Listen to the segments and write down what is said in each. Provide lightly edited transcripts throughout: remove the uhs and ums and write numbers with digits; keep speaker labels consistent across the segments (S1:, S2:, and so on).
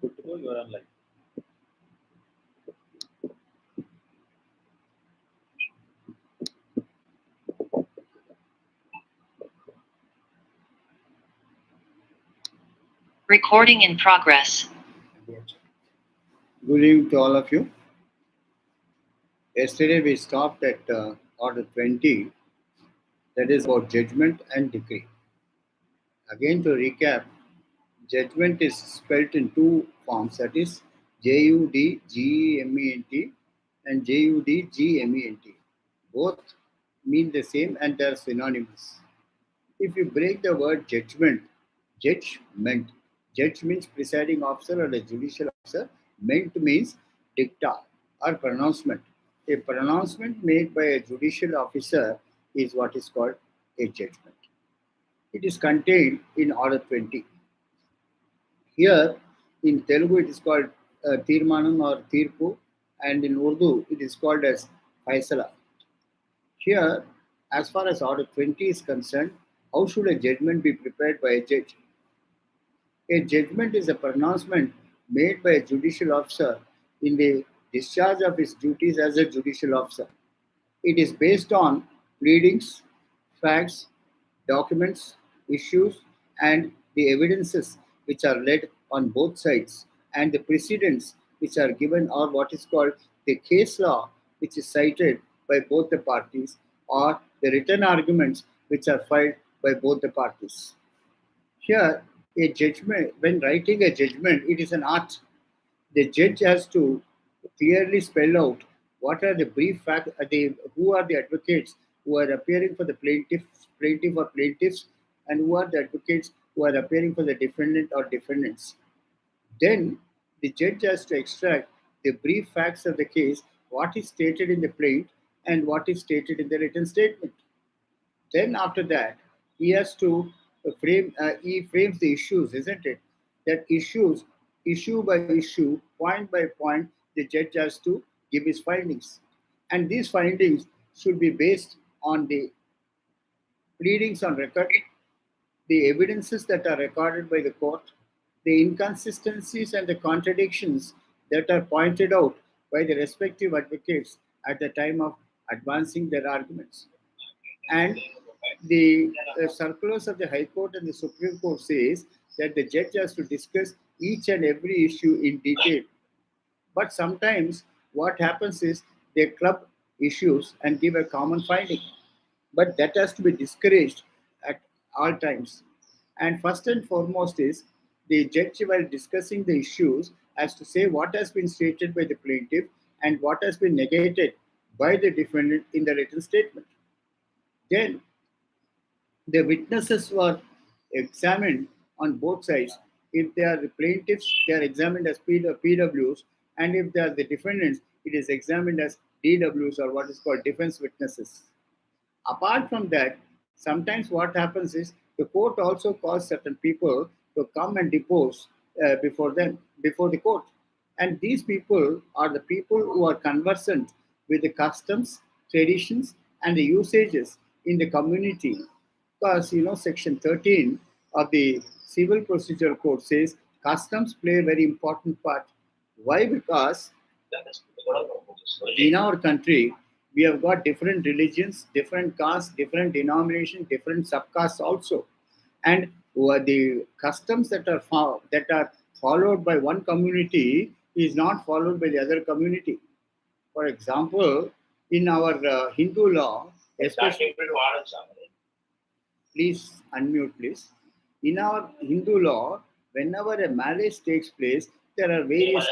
S1: Good to go. You are online.
S2: Recording in progress.
S3: Good evening to all of you. Yesterday we stopped at order 20, that is about judgment and decree. Again, to recap, judgment is spelled in two forms, that is Judgement and Judgment. Both mean the same and they are synonymous. If you break the word judgment, judge means presiding officer or a judicial officer, meant means dicta or pronouncement. A pronouncement made by a judicial officer is what is called a judgment. It is contained in Order 20. Here in Telugu it is called Tirmanam or Tirpu, and in Urdu it is called as Faisala. Here, as far as Order 20 is concerned, how should a judgment be prepared by a judge? A judgment is a pronouncement made by a judicial officer in the discharge of his duties as a judicial officer. It is based on pleadings, facts, documents, issues, and the evidences which are led on both sides, and the precedents which are given, or what is called the case law which is cited by both the parties, or the written arguments which are filed by both the parties. Here, a judgment, when writing a judgment, it is an art. The judge has to clearly spell out what are the brief facts, who are the advocates who are appearing for the plaintiff or plaintiffs, and who are the advocates who are appearing for the defendant or defendants. Then the judge has to extract the brief facts of the case, what is stated in the plaint and what is stated in the written statement. Then after that, he has to he frames the issues, isn't it? That issues, issue by issue, point by point, the judge has to give his findings. And these findings should be based on the pleadings on record, the evidences that are recorded by the court, the inconsistencies and the contradictions that are pointed out by the respective advocates at the time of advancing their arguments. And the circulars of the High Court and the Supreme Court says that the judge has to discuss each and every issue in detail. But sometimes what happens is they club issues and give a common finding. But that has to be discouraged at all times. And first and foremost is the judge, while discussing the issues, has to say what has been stated by the plaintiff and what has been negated by the defendant in the written statement. Then the witnesses were examined on both sides. If they are the plaintiffs, they are examined as PWs, and if they are the defendants, it is examined as DWs, or what is called defense witnesses. Apart from that, sometimes what happens is the court also calls certain people to come and depose before the court. And these people are the people who are conversant with the customs, traditions, and the usages in the community. Because Section 13 of the Civil Procedure Code says customs play a very important part. Why? Because in our country, we have got different religions, different castes, different denominations, different subcastes also, and the customs that are followed by one community is not followed by the other community. For example, in our Hindu law, especially, please unmute, please. In our Hindu law, whenever a marriage takes place, there are various.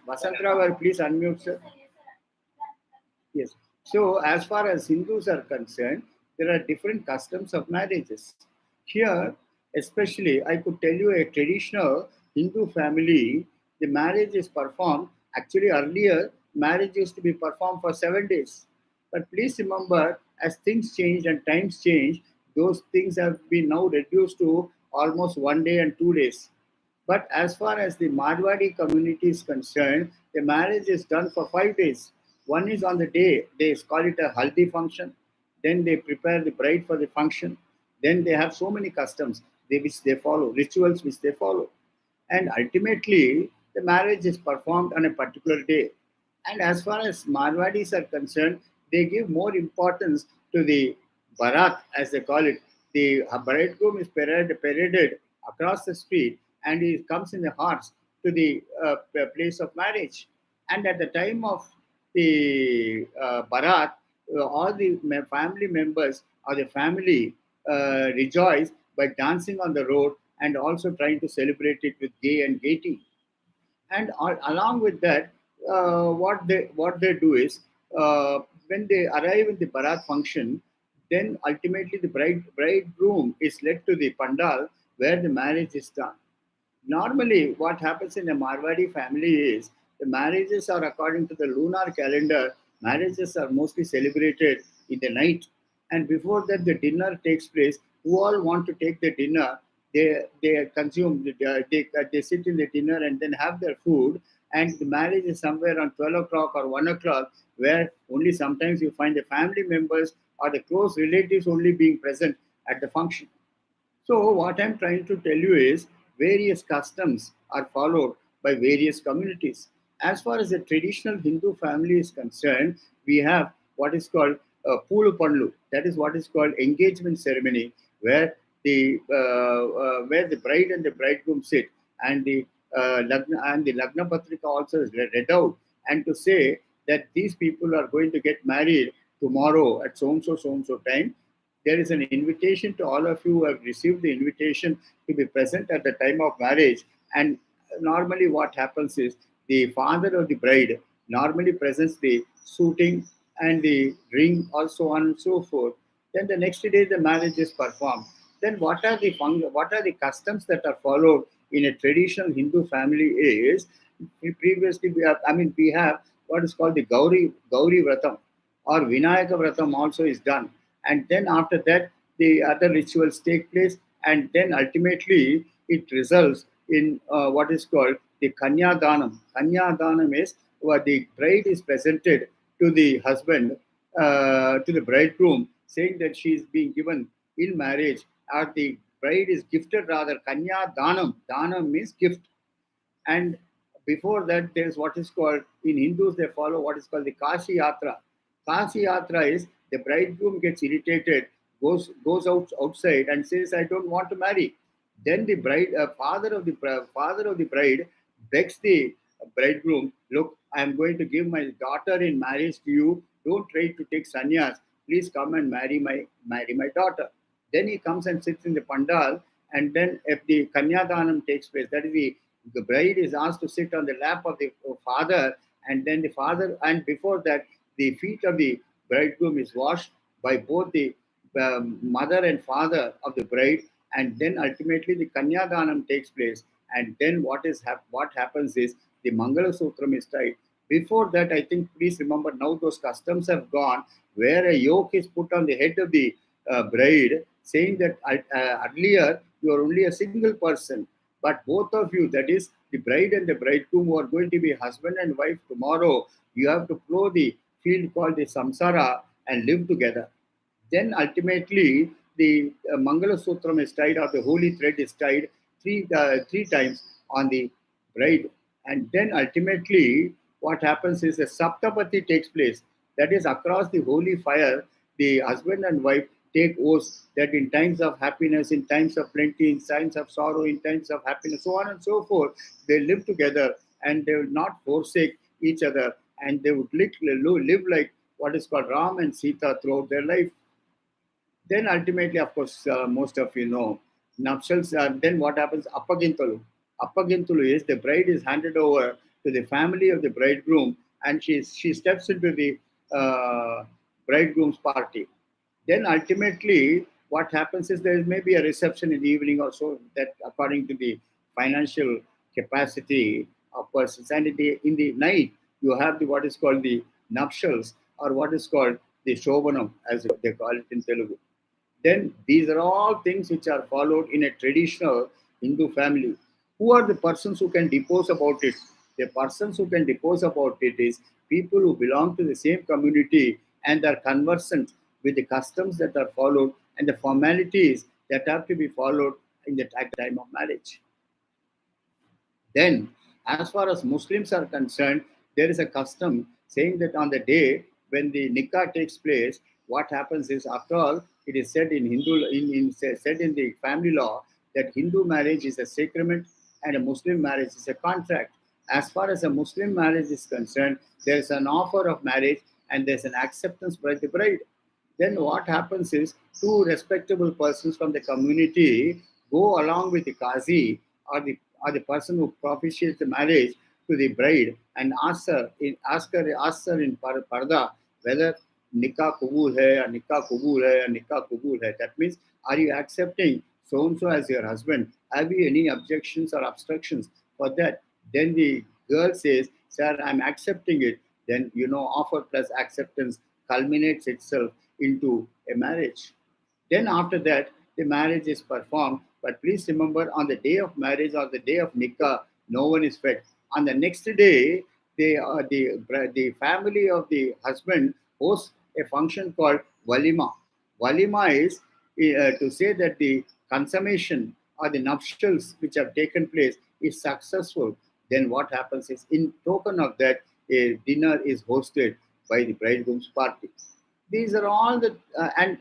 S3: Vasantravar, please unmute, sir. Yes. So, as far as Hindus are concerned, there are different customs of marriages. Here, especially, I could tell you a traditional Hindu family, the marriage is performed. Actually, earlier, marriage used to be performed for 7 days. But please remember, as things change and times change, those things have been now reduced to almost 1 day and 2 days. But as far as the Marwadi community is concerned, the marriage is done for 5 days. One is on the day, they call it a haldi function. Then they prepare the bride for the function. Then they have so many customs which they follow, rituals which they follow, and ultimately the marriage is performed on a particular day. And as far as Marwadis are concerned, they give more importance to the barat, as they call it. The bridegroom is paraded across the street, and he comes in the horse to the place of marriage. And at the time of the barat, all the family members or the family rejoice by dancing on the road and also trying to celebrate it with gay and gaiety. And along with that, what they do is, when they arrive in the barat function, then ultimately the bridegroom is led to the pandal where the marriage is done. Normally, what happens in a Marwadi family is the marriages are according to the lunar calendar. Marriages are mostly celebrated in the night, and before that, the dinner takes place. Who all want to take the dinner? They consume. They sit in the dinner and then have their food. And the marriage is somewhere on 12 o'clock or 1 o'clock, where only sometimes you find the family members or the close relatives only being present at the function. So, what I'm trying to tell you is various customs are followed by various communities. As far as the traditional Hindu family is concerned, we have what is called Pulu Panlu. That is what is called engagement ceremony, where the bride and the bridegroom sit, and the Lagna Patrika also is read out, and to say that these people are going to get married tomorrow at so and so time. There is an invitation to all of you who have received the invitation to be present at the time of marriage. And normally, what happens is the father of the bride normally presents the suiting and the ring, also on and so forth. Then the next day, the marriage is performed. Then what are the customs that are followed in a traditional Hindu family is, previously we have what is called the Gauri Vratam, or Vinayaka Vratam also is done. And then after that, the other rituals take place, and then ultimately it results in what is called the Kanya Danam. Kanya Danam is where the bride is presented to the husband, to the bridegroom, saying that she is being given in marriage, or the bride is gifted rather. Kanya Danam. Danam means gift. And before that, there's what is called, in Hindus, they follow what is called the Kashi Yatra. Kashi Yatra is the bridegroom gets irritated, goes outside and says, "I don't want to marry." Then the father of the bride begs the bridegroom, "Look, I am going to give my daughter in marriage to you. Don't try to take sannyas. Please come and marry my daughter." Then he comes and sits in the pandal, and then if the kanyadanam takes place, that is the bride is asked to sit on the lap of the father, and then the father, and before that, the feet of the bridegroom is washed by both the mother and father of the bride, and then ultimately the kanyadanam takes place. And then what happens is the Mangala Sutram is tied. Before that, I think, please remember, now those customs have gone, where a yoke is put on the head of the bride, saying that earlier you are only a single person, but both of you, that is the bride and the bridegroom, who are going to be husband and wife tomorrow, you have to plow the field called the samsara and live together. Then ultimately, the Mangala Sutram is tied, or the holy thread is tied three times on the bride. And then ultimately, what happens is a Saptapati takes place. That is, across the holy fire, the husband and wife take oaths that in times of happiness, in times of plenty, in times of sorrow, in times of happiness, so on and so forth, they live together, and they will not forsake each other, and they would live like what is called Ram and Sita throughout their life. Then ultimately, of course, most of you know, nuptials. Then what happens? Appagintalu. Appagintalu is the bride is handed over to the family of the bridegroom, and she steps into the bridegroom's party. Then ultimately, what happens is there may be a reception in the evening or so, that according to the financial capacity of persons. And in the night, you have the what is called the nuptials, or what is called the shovanam, as they call it in Telugu. Then these are all things which are followed in a traditional Hindu family. Who are the persons who can depose about it? The persons who can depose about it is people who belong to the same community and are conversant with the customs that are followed and the formalities that have to be followed at the time of marriage. Then, as far as Muslims are concerned, there is a custom saying that on the day when the nikah takes place, what happens is, after all, it is said in said in the family law that Hindu marriage is a sacrament and a Muslim marriage is a contract. As far as a Muslim marriage is concerned, there is an offer of marriage and there is an acceptance by the bride. Then what happens is, two respectable persons from the community go along with the qazi, or the person who propitiates the marriage, to the bride and ask her in parda whether nikah kabul hai or nikah kabul hai or nikah kabul hai. That means, are you accepting so and so as your husband? Have you any objections or obstructions for that? Then the girl says, sir, I'm accepting it. Then, offer plus acceptance culminates itself into a marriage. Then after that, the marriage is performed. But please remember, on the day of marriage or the day of nikah, no one is fed. On the next day, the family of the husband hosts a function called walima. Walima is to say that the consummation or the nuptials which have taken place is successful. Then what happens is, in token of that, a dinner is hosted by the bridegroom's party. These are all the and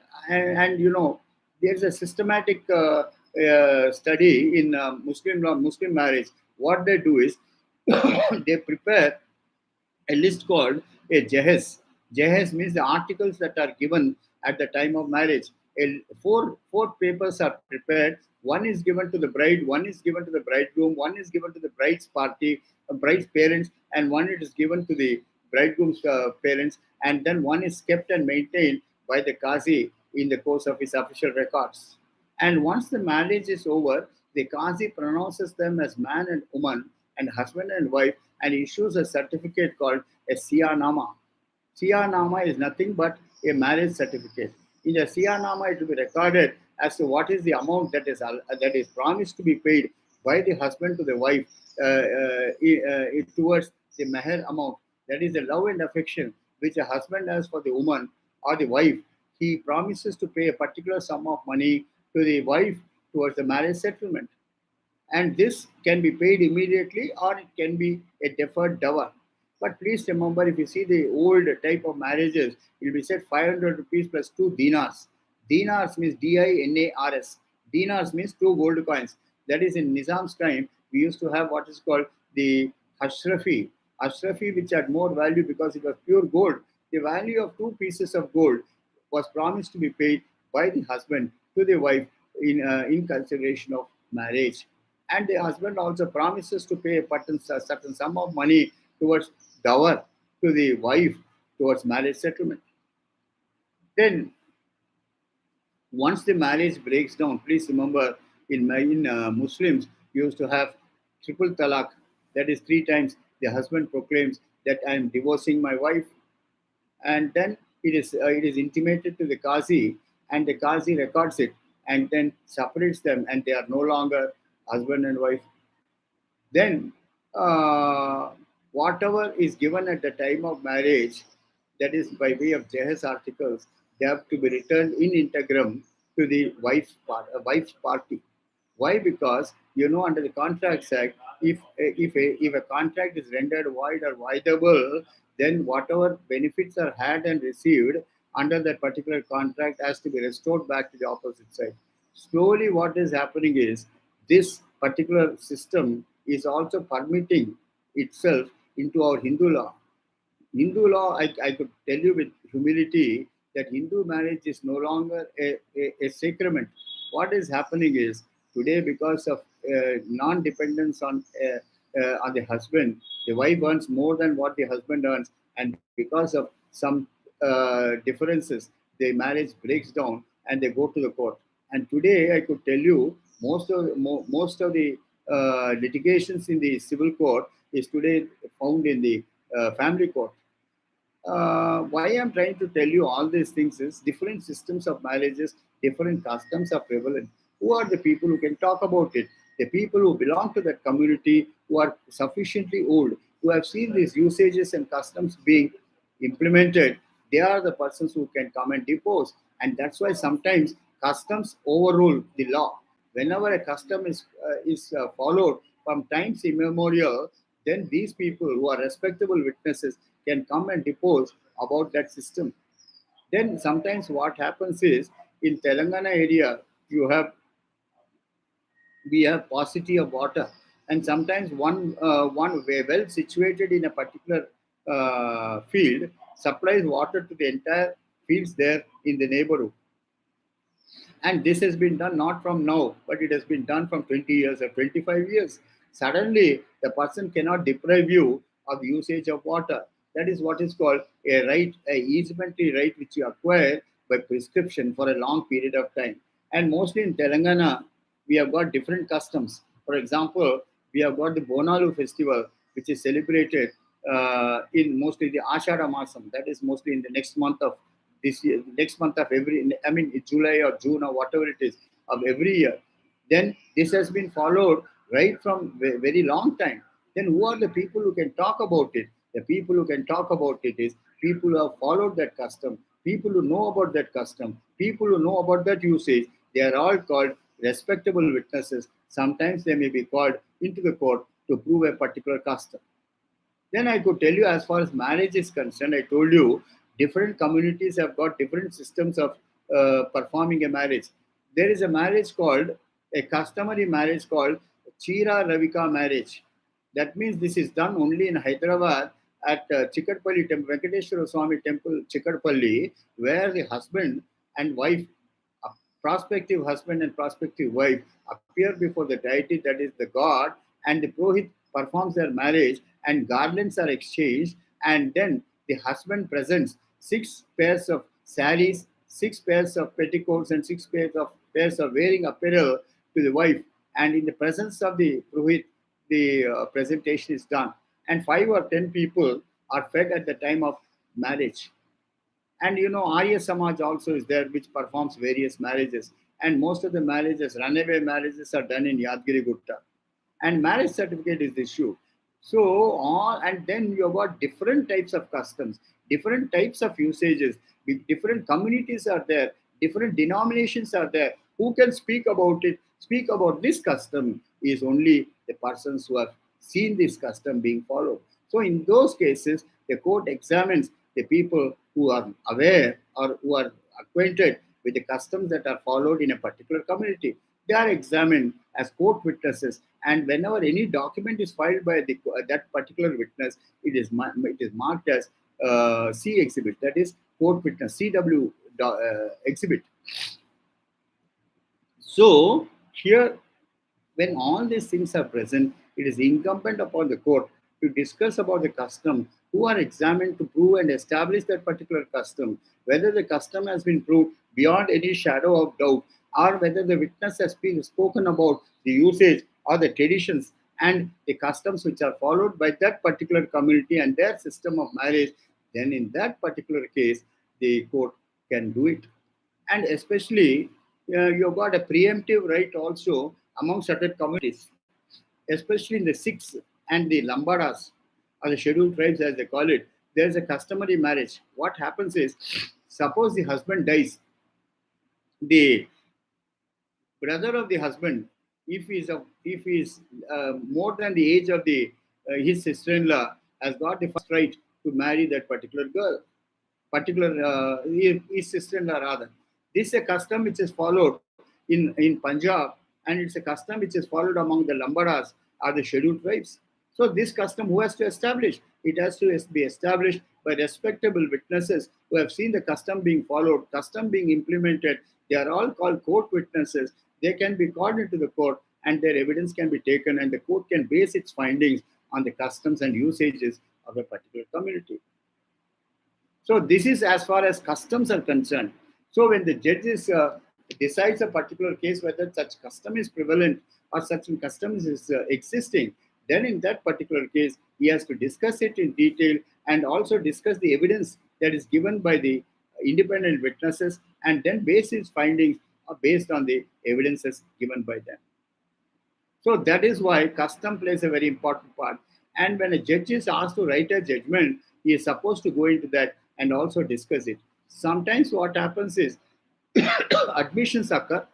S3: there's a systematic study in Muslim law, Muslim marriage. What they do is they prepare a list called a jahez. Jahez means the articles that are given at the time of marriage. Four papers are prepared. One is given to the bride, one is given to the bridegroom, one is given to the bride's party, bride's parents, and one it is given to the bridegroom's parents, and then one is kept and maintained by the qazi in the course of his official records. And once the marriage is over, the qazi pronounces them as man and woman and husband and wife, and issues a certificate called a siyanama. Siyanama is nothing but a marriage certificate. In the siyanama, it will be recorded as to what is the amount that is promised to be paid by the husband to the wife towards the meher amount. That is the love and affection which a husband has for the woman or the wife. He promises to pay a particular sum of money to the wife towards the marriage settlement, and this can be paid immediately or it can be a deferred dower. But please remember, if you see the old type of marriages, it will be said 500 rupees plus 2 dinars. Dinars means dinars. Dinars means 2 gold coins. That is, in Nizam's time, we used to have what is called the Ashrafi. Ashrafi, which had more value because it was pure gold. The value of 2 pieces of gold was promised to be paid by the husband to the wife in consideration of marriage. And the husband also promises to pay a certain sum of money towards dower to the wife towards marriage settlement. Then, once the marriage breaks down, please remember, in Muslims, you used to have triple talaq. That is, 3 times the husband proclaims that I am divorcing my wife, and then it is intimated to the qazi, and the qazi records it and then separates them, and they are no longer husband and wife. Then, whatever is given at the time of marriage, that is by way of Jahez articles, they have to be returned in integrum to the wife's party. Why? Because under the Contracts Act, if a contract is rendered void or voidable, then whatever benefits are had and received under that particular contract has to be restored back to the opposite side. Slowly, what is happening is, this particular system is also permitting itself into our Hindu law. Hindu law, I could tell you with humility that Hindu marriage is no longer a sacrament. What is happening is, today, because of non-dependence on the husband, the wife earns more than what the husband earns, and because of some differences, the marriage breaks down and they go to the court. And today, I could tell you, most of the litigations in the civil court is today found in the family court. Why I'm trying to tell you all these things is, different systems of marriages, different customs are prevalent. Who are the people who can talk about it? The people who belong to that community, who are sufficiently old, who have seen these usages and customs being implemented. they are the persons who can come and depose. And that's why sometimes customs overrule the law. Whenever a custom is followed from times immemorial, then these people who are respectable witnesses can come and depose about that system. Then sometimes what happens is, in Telangana area, you have we have paucity of water, and sometimes one well situated in a particular field supplies water to the entire fields there in the neighborhood. And this has been done not from now, but it has been done from 20 years or 25 years. Suddenly, the person cannot deprive you of usage of water. That is what is called a right, a easementary right which you acquire by prescription for a long period of time. And mostly in Telangana, we have got different customs. For example, we have got the Bonalu festival, which is celebrated in mostly the Ashada Masam. That is mostly in the next month of this year, next month of every, I mean, July or June or whatever it is of every year. Then this has been followed right from very long time. Then who are the people who can talk about it? The people who can talk about it is people who have followed that custom, people who know about that custom, people who know about that usage. They are all called respectable witnesses. Sometimes they may be called into the court to prove a particular custom. Then I could tell you, as far as marriage is concerned, I told you different communities have got different systems of performing a marriage. There is a marriage called, a customary marriage called Chira Ravika marriage. That means this is done only in Hyderabad at Chikatpalli Temple, Venkateshwara Swami Temple, Chikatpalli, where the husband and wife, a prospective husband and prospective wife, appear before the deity, that is the god, and the Purohit performs their marriage, and garlands are exchanged, and then the husband presents six pairs of saris, six pairs of petticoats, and six pairs of wearing apparel to the wife, and in the presence of the Purohit, the presentation is done, and 5 or 10 people are fed at the time of marriage. And Arya Samaj also is there, which performs various marriages. And most of the marriages, runaway marriages, are done in Yadgiri Gutta. And marriage certificate is issued. So, all, and then you have got different types of customs, different types of usages, different communities are there, different denominations are there. Who can speak about it? Speak about this custom is only the persons who have seen this custom being followed. So, in those cases, the court examines the people who are aware or who are acquainted with the customs that are followed in a particular community. They are examined as court witnesses, and whenever any document is filed by that particular witness, it is marked as C exhibit, that is court witness CW exhibit. So here, when all these things are present, it is incumbent upon the court to discuss about the custom, who are examined to prove and establish that particular custom, whether the custom has been proved beyond any shadow of doubt, or whether the witness has been spoken about the usage or the traditions and the customs which are followed by that particular community and their system of marriage. Then in that particular case, the court can do it. And especially, you've got a preemptive right also among certain communities, especially in the Sikhs and the Lambadas, or the scheduled tribes as they call it. There's a customary marriage. What happens is, suppose the husband dies, the brother of the husband, if he is more than the age of the his sister-in-law, has got the first right to marry that particular girl, particular his sister-in-law rather. This is a custom which is followed in Punjab, and it's a custom which is followed among the Lambadas or the scheduled tribes. So this custom, who has to establish? It has to be established by respectable witnesses who have seen the custom being followed, custom being implemented. They are all called court witnesses. They can be called into the court, and their evidence can be taken, and the court can base its findings on the customs and usages of a particular community. So this is as far as customs are concerned. So when the judge decides a particular case whether such custom is prevalent or such custom is existing, then in that particular case he has to discuss it in detail and also discuss the evidence that is given by the independent witnesses, and then base his findings based on the evidences given by them. So that is why custom plays a very important part. And when a judge is asked to write a judgment, he is supposed to go into that and also discuss it. Sometimes what happens is admissions occur,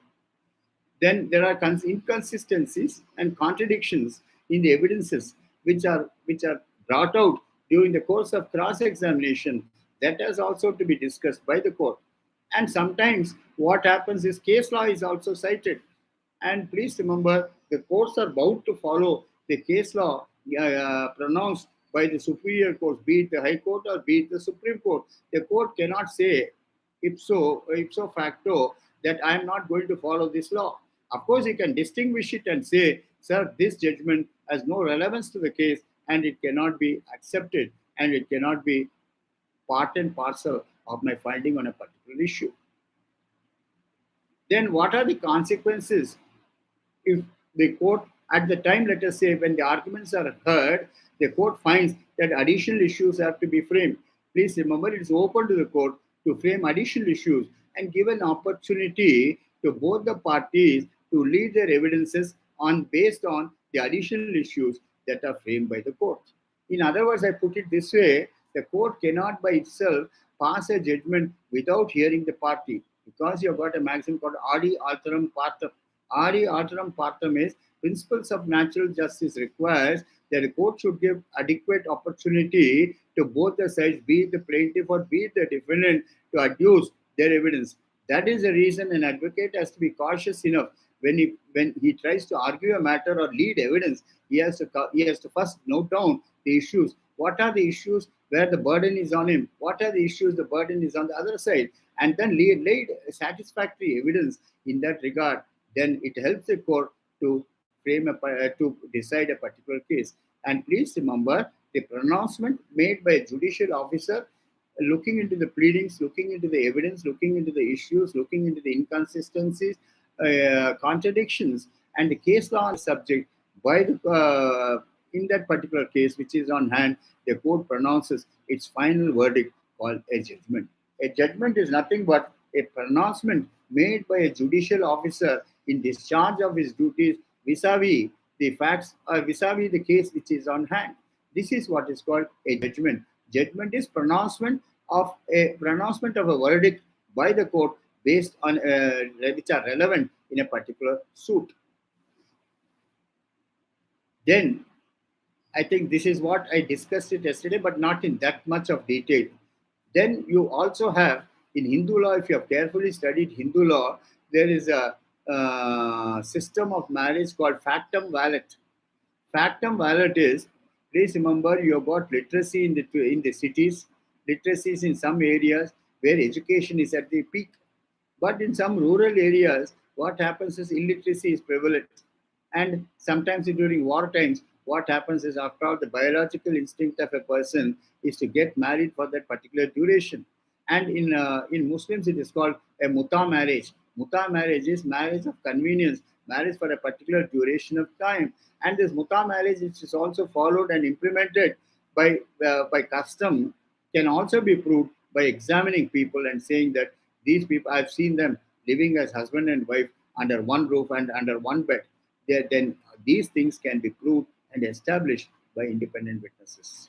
S3: then there are inconsistencies and contradictions in the evidences which are brought out during the course of cross examination. That has also to be discussed by the court. And sometimes what happens is case law is also cited. And please remember, the courts are bound to follow the case law pronounced by the superior courts, be it the High Court or be it the Supreme Court. The court cannot say ipso facto that I am not going to follow this law. Of course, you can distinguish it and say, sir, this judgment has no relevance to the case and it cannot be accepted and it cannot be part and parcel of my finding on a particular issue. Then, what are the consequences if the court, at the time, let us say, when the arguments are heard, the court finds that additional issues have to be framed? Please remember, it is open to the court to frame additional issues and give an opportunity to both the parties to lead their evidences on based on the additional issues that are framed by the court. In other words, I put it this way: the court cannot by itself pass a judgment without hearing the party, because you have got a maxim called adi alteram partem. Adi alteram partem is principles of natural justice requires that the court should give adequate opportunity to both the sides, be it the plaintiff or be it the defendant, to adduce their evidence. That is the reason an advocate has to be cautious enough when he tries to argue a matter or lead evidence. He has to first note down the issues. What are the issues where the burden is on him? What are the issues the burden is on the other side? And then lead satisfactory evidence in that regard. Then it helps the court to to decide a particular case. And please remember, the pronouncement made by a judicial officer, looking into the pleadings, looking into the evidence, looking into the issues, looking into the inconsistencies, contradictions, and the case law on the subject, by the in that particular case which is on hand, the court pronounces its final verdict called a judgment. A judgment is nothing but a pronouncement made by a judicial officer in discharge of his duties vis-a-vis the facts or vis-a-vis the case which is on hand. This is what is called a judgment. Judgment is pronouncement of a verdict by the court based on which are relevant in a particular suit. Then I think this is what I discussed it yesterday, but not in that much of detail. Then you also have in Hindu law, if you have carefully studied Hindu law, there is a system of marriage called factum valet. Factum valet is, please remember, you have got literacy in the cities, literacy is in some areas where education is at the peak. But in some rural areas, what happens is illiteracy is prevalent. And sometimes during war times, what happens is, after all, the biological instinct of a person is to get married for that particular duration. And in Muslims, it is called a muta marriage. Muta marriage is marriage of convenience, marriage for a particular duration of time. And this muta marriage, which is also followed and implemented by custom, can also be proved by examining people and saying that these people, I've seen them living as husband and wife under one roof and under one bed. Then these things can be proved and established by independent witnesses.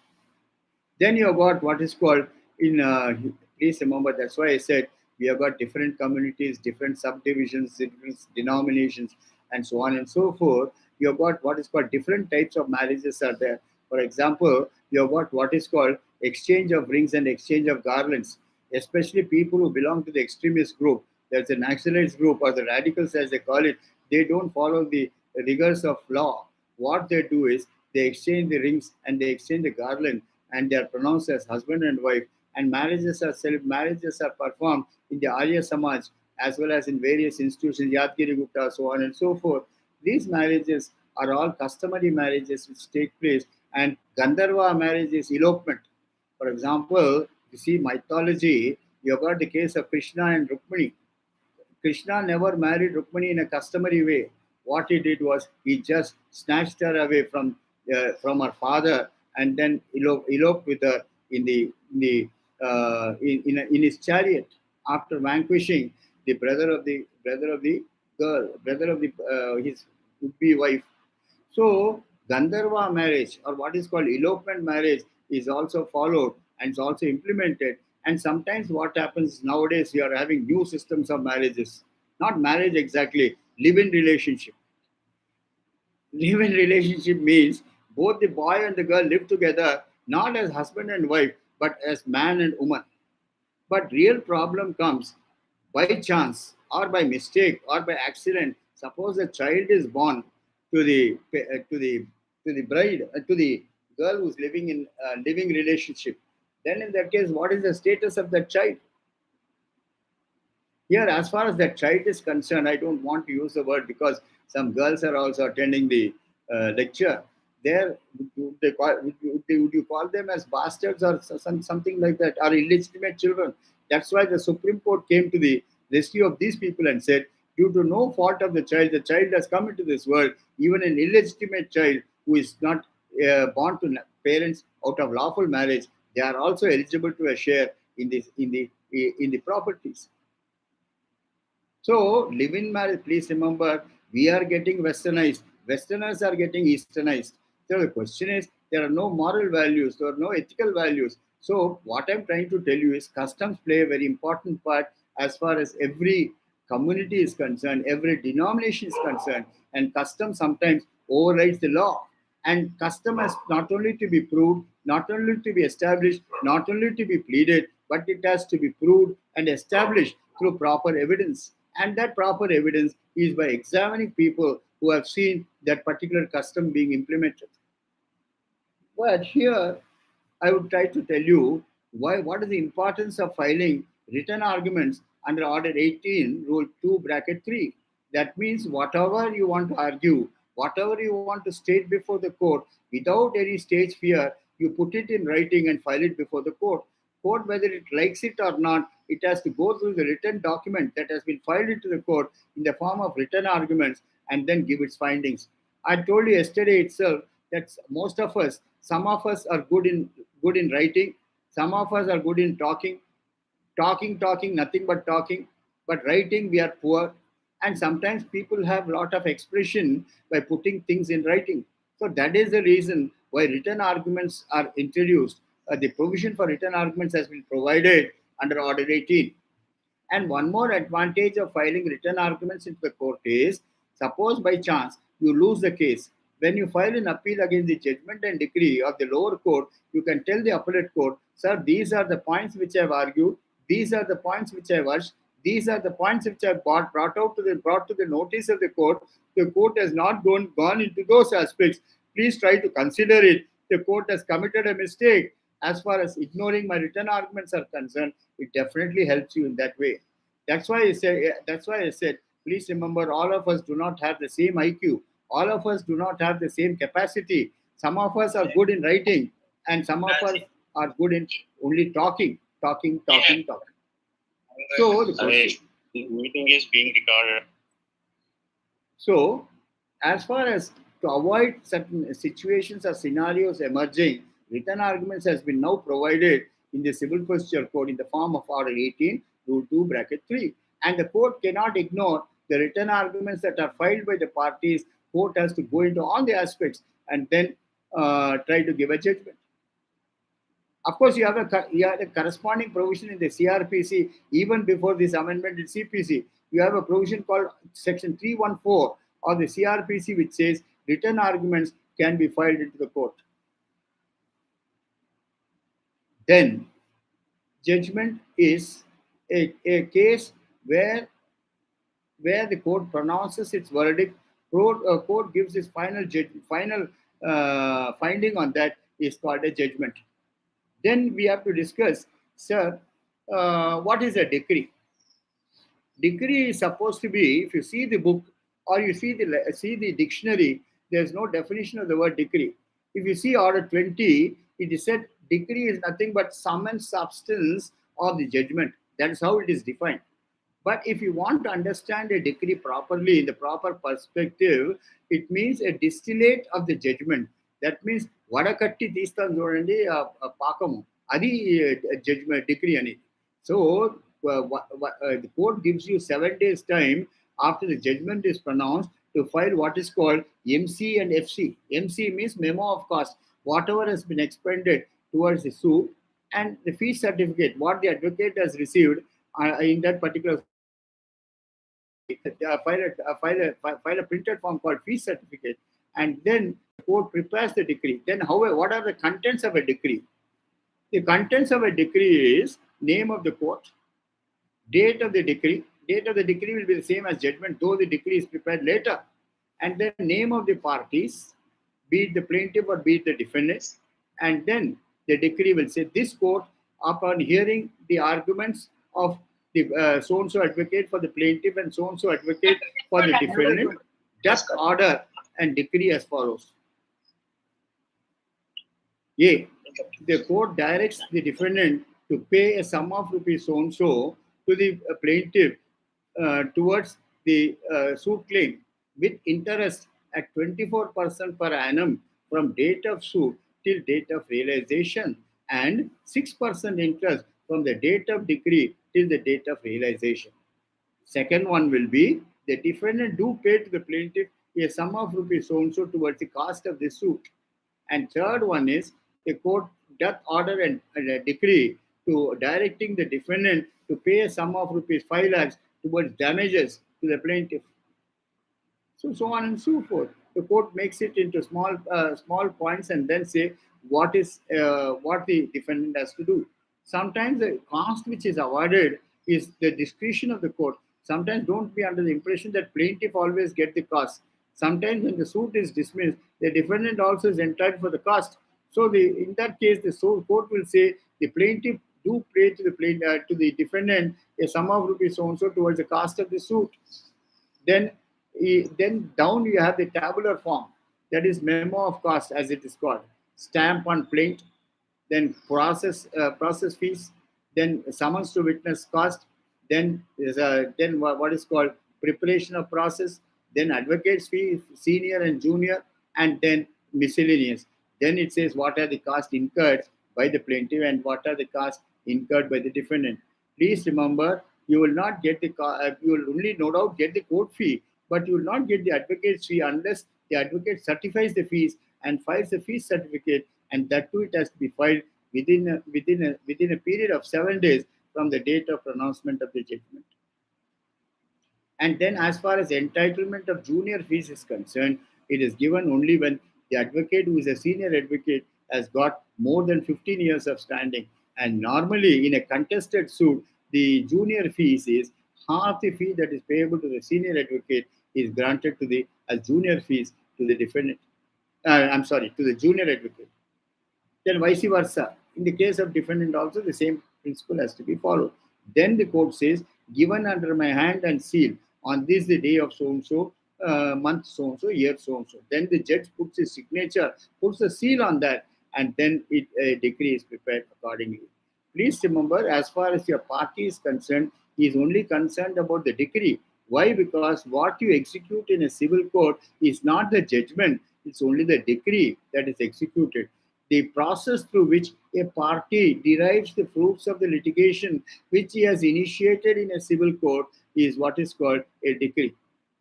S3: Then you have got what is called please remember, that's why I said we have got different communities, different subdivisions, different denominations, and so on and so forth. You have got what is called different types of marriages are there. For example, you have got what is called exchange of rings and exchange of garlands, especially people who belong to the extremist group. There's a nationalist group or the radicals as they call it. They don't follow the rigors of law. What they do is they exchange the rings and they exchange the garland, and they are pronounced as husband and wife. And marriages are performed in the Arya Samaj as well as in various institutions, Yadgiri Gupta, so on and so forth. These marriages are all customary marriages which take place, and Gandharva marriage is elopement. For example, you see mythology, you have got the case of Krishna and Rukmini. Krishna never married Rukmini in a customary way. What he did was he just snatched her away from her father and then eloped with her in his chariot after vanquishing the brother of the his would-be wife. So Gandharva marriage, or what is called elopement marriage, is also followed and is also implemented. And sometimes what happens nowadays, we are having new systems of marriages. Not marriage exactly, live-in relationship. Live-in relationship means both the boy and the girl live together, not as husband and wife, but as man and woman. But real problem comes by chance or by mistake or by accident. Suppose a child is born to the to the bride to the girl who's living in living relationship. Then in that case, what is the status of that child? Here, as far as that child is concerned, I don't want to use the word because some girls are also attending the lecture. There, would you call them as bastards or something like that, or illegitimate children? That's why the Supreme Court came to the rescue of these people and said, due to no fault of the child has come into this world. Even an illegitimate child who is not born to parents out of lawful marriage, they are also eligible to a share in the properties. So, live-in marriage, please remember, we are getting westernized. Westerners are getting easternized. So, the question is, there are no moral values, there are no ethical values. So, what I'm trying to tell you is customs play a very important part as far as every community is concerned, every denomination is concerned, and custom sometimes overrides the law. And custom has not only to be proved, not only to be established, not only to be pleaded, but it has to be proved and established through proper evidence. And that proper evidence is by examining people who have seen that particular custom being implemented. But here, I would try to tell you what is the importance of filing written arguments under Order 18, Rule 2, Bracket 3. That means whatever you want to argue, whatever you want to state before the court, without any stage fear, you put it in writing and file it before the court. Court, whether it likes it or not, it has to go through the written document that has been filed into the court in the form of written arguments and then give its findings. I told you yesterday itself that most of us, some of us are good in writing, some of us are good in talking, nothing but talking, but writing we are poor. And sometimes people have a lot of expression by putting things in writing. So that is the reason why written arguments are introduced. The provision for written arguments has been provided under Order 18. And one more advantage of filing written arguments into the court is, suppose by chance you lose the case, when you file an appeal against the judgment and decree of the lower court, you can tell the appellate court, sir, these are the points which I have argued, these are the points which I have urged, these are the points which I have brought to the notice of the court. The court has not gone into those aspects. Please try to consider it. The court has committed a mistake. As far as ignoring my written arguments are concerned, it definitely helps you in that way. That's why I said, please remember, all of us do not have the same IQ. All of us do not have the same capacity. Some of us are good in writing, and some of us are good in only talking. So the question,
S1: The meeting is being recorded.
S3: so, as far as to avoid certain situations or scenarios emerging, written arguments has been now provided in the Civil Procedure Code in the form of Order 18, Rule 2, Bracket 3. And the court cannot ignore the written arguments that are filed by the parties. Court has to go into all the aspects and then try to give a judgment. Of course, you have a corresponding provision in the CRPC even before this amendment in CPC. You have a provision called Section 314 of the CRPC which says written arguments can be filed into the court. Then, judgment is a case where the court pronounces its verdict. Court gives its final finding on that is called a judgment. Then we have to discuss, sir, what is a decree? Decree is supposed to be, if you see the book or you see the dictionary, there's no definition of the word decree. If you see Order 20, it is said decree is nothing but sum and substance of the judgment. That is how it is defined. But if you want to understand a decree properly in the proper perspective, it means a distillate of the judgment. That means vadakatti teestan చూడండి పాకము అది judgment decree అనేది. So the court gives you 7 days time after the judgment is pronounced to file what is called MC and FC. MC means memo of cost, whatever has been expended towards the suit, and the fee certificate, what the advocate has received in that particular file a printed form called fee certificate, and then the court prepares the decree. Then, however, what are the contents of a decree? The contents of a decree is name of the court, date of the decree. Date of the decree will be the same as judgment, though the decree is prepared later. And then name of the parties, be it the plaintiff or be it the defendant. And then the decree will say, this court, upon hearing the arguments of the so-and-so advocate for the plaintiff and so-and-so advocate for the defendant, does order and decree as follows. A. The court directs the defendant to pay a sum of rupees so and so to the plaintiff towards the suit claim with interest at 24% per annum from date of suit till date of realization, and 6% interest from the date of decree till the date of realization. Second one will be the defendant do pay to the plaintiff a sum of rupees so and so towards the cost of the suit. And third one is the court doth order and a decree to directing the defendant to pay a sum of rupees 5 lakhs towards damages to the plaintiff. So on and so forth. The court makes it into small points and then say what the defendant has to do. Sometimes the cost which is awarded is the discretion of the court. Sometimes don't be under the impression that plaintiff always get the cost. Sometimes when the suit is dismissed, the defendant also is entitled for the cost. So in that case, the court will say the plaintiff do pay to the defendant a sum of rupees so and so towards the cost of the suit. Then down you have the tabular form, that is memo of cost as it is called, stamp on plaint, then process fees, then summons to witness cost, then what is called preparation of process, then advocates fee, senior and junior, and then miscellaneous. Then it says what are the costs incurred by the plaintiff and what are the costs incurred by the defendant. Please remember, you will not get you will only no doubt get the court fee, but you will not get the advocate's fee unless the advocate certifies the fees and files a fee certificate, and that too it has to be filed within a period of 7 days from the date of pronouncement of the judgment. And then as far as entitlement of junior fees is concerned, it is given only when the advocate who is a senior advocate has got more than 15 years of standing. And normally in a contested suit, the junior fees is half the fee that is payable to the senior advocate is granted to the as junior fees to the defendant. To the junior advocate. Then vice versa. In the case of defendant also, the same principle has to be followed. Then the court says, given under my hand and seal on this the day of so-and-so, month so-and-so, year so-and-so. Then the judge puts his signature, puts a seal on that, and then a decree is prepared accordingly. Please remember, as far as your party is concerned, he is only concerned about the decree. Why? Because what you execute in a civil court is not the judgment, it's only the decree that is executed. The process through which a party derives the fruits of the litigation which he has initiated in a civil court is what is called a decree.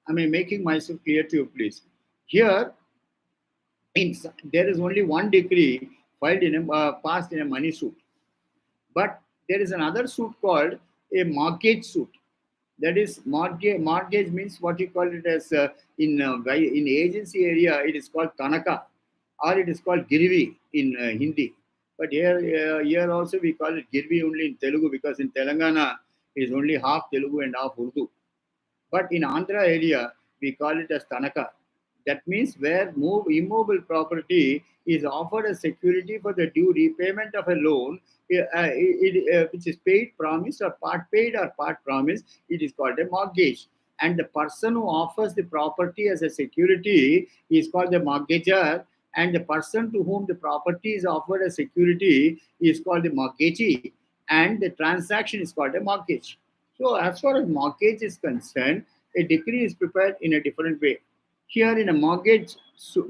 S3: Am I making myself clear to you, please? Here, there is only one decree passed in a money suit. But there is another suit called a mortgage suit. That is mortgage means what you call it as in agency area, it is called tanaka, or it is called girvi in Hindi. But here also we call it girvi only in Telugu, because in Telangana it is only half Telugu and half Urdu. But in Andhra area we call it as tanaka. That means where immobile property is offered as security for the due repayment of a loan, which is paid, promise, or part paid or part promise, it is called a mortgage. And the person who offers the property as a security is called the mortgagor, and the person to whom the property is offered as security is called the mortgagee, and the transaction is called a mortgage. So as far as mortgage is concerned, a decree is prepared in a different way. Here in a mortgage suit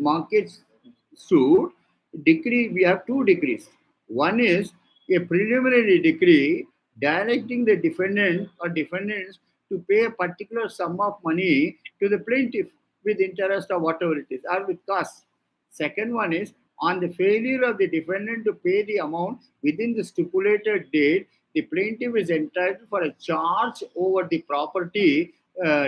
S3: decree, we have two decrees. One is a preliminary decree directing the defendant or defendants to pay a particular sum of money to the plaintiff with interest or whatever it is, or with cost. Second one is On the failure of the defendant to pay the amount within the stipulated date, the plaintiff is entitled for a charge over the property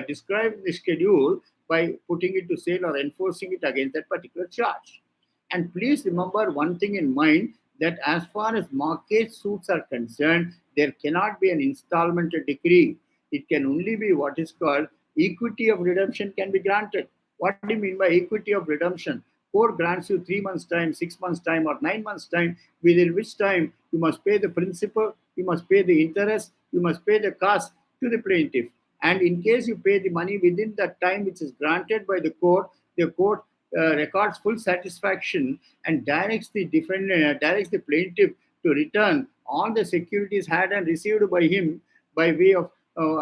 S3: described in the schedule by putting it to sale or enforcing it against that particular charge. And please remember one thing in mind, that as far as mortgage suits are concerned, there cannot be an installment decree. It can only be what is called equity of redemption can be granted. What do you mean by equity of redemption? Court grants you 3 months' time, 6 months' time, or 9 months' time, within which time you must pay the principal, you must pay the interest, you must pay the cost to the plaintiff. And in case you pay the money within that time which is granted by the court records full satisfaction and directs the defendant, directs the plaintiff to return all the securities had and received by him by way of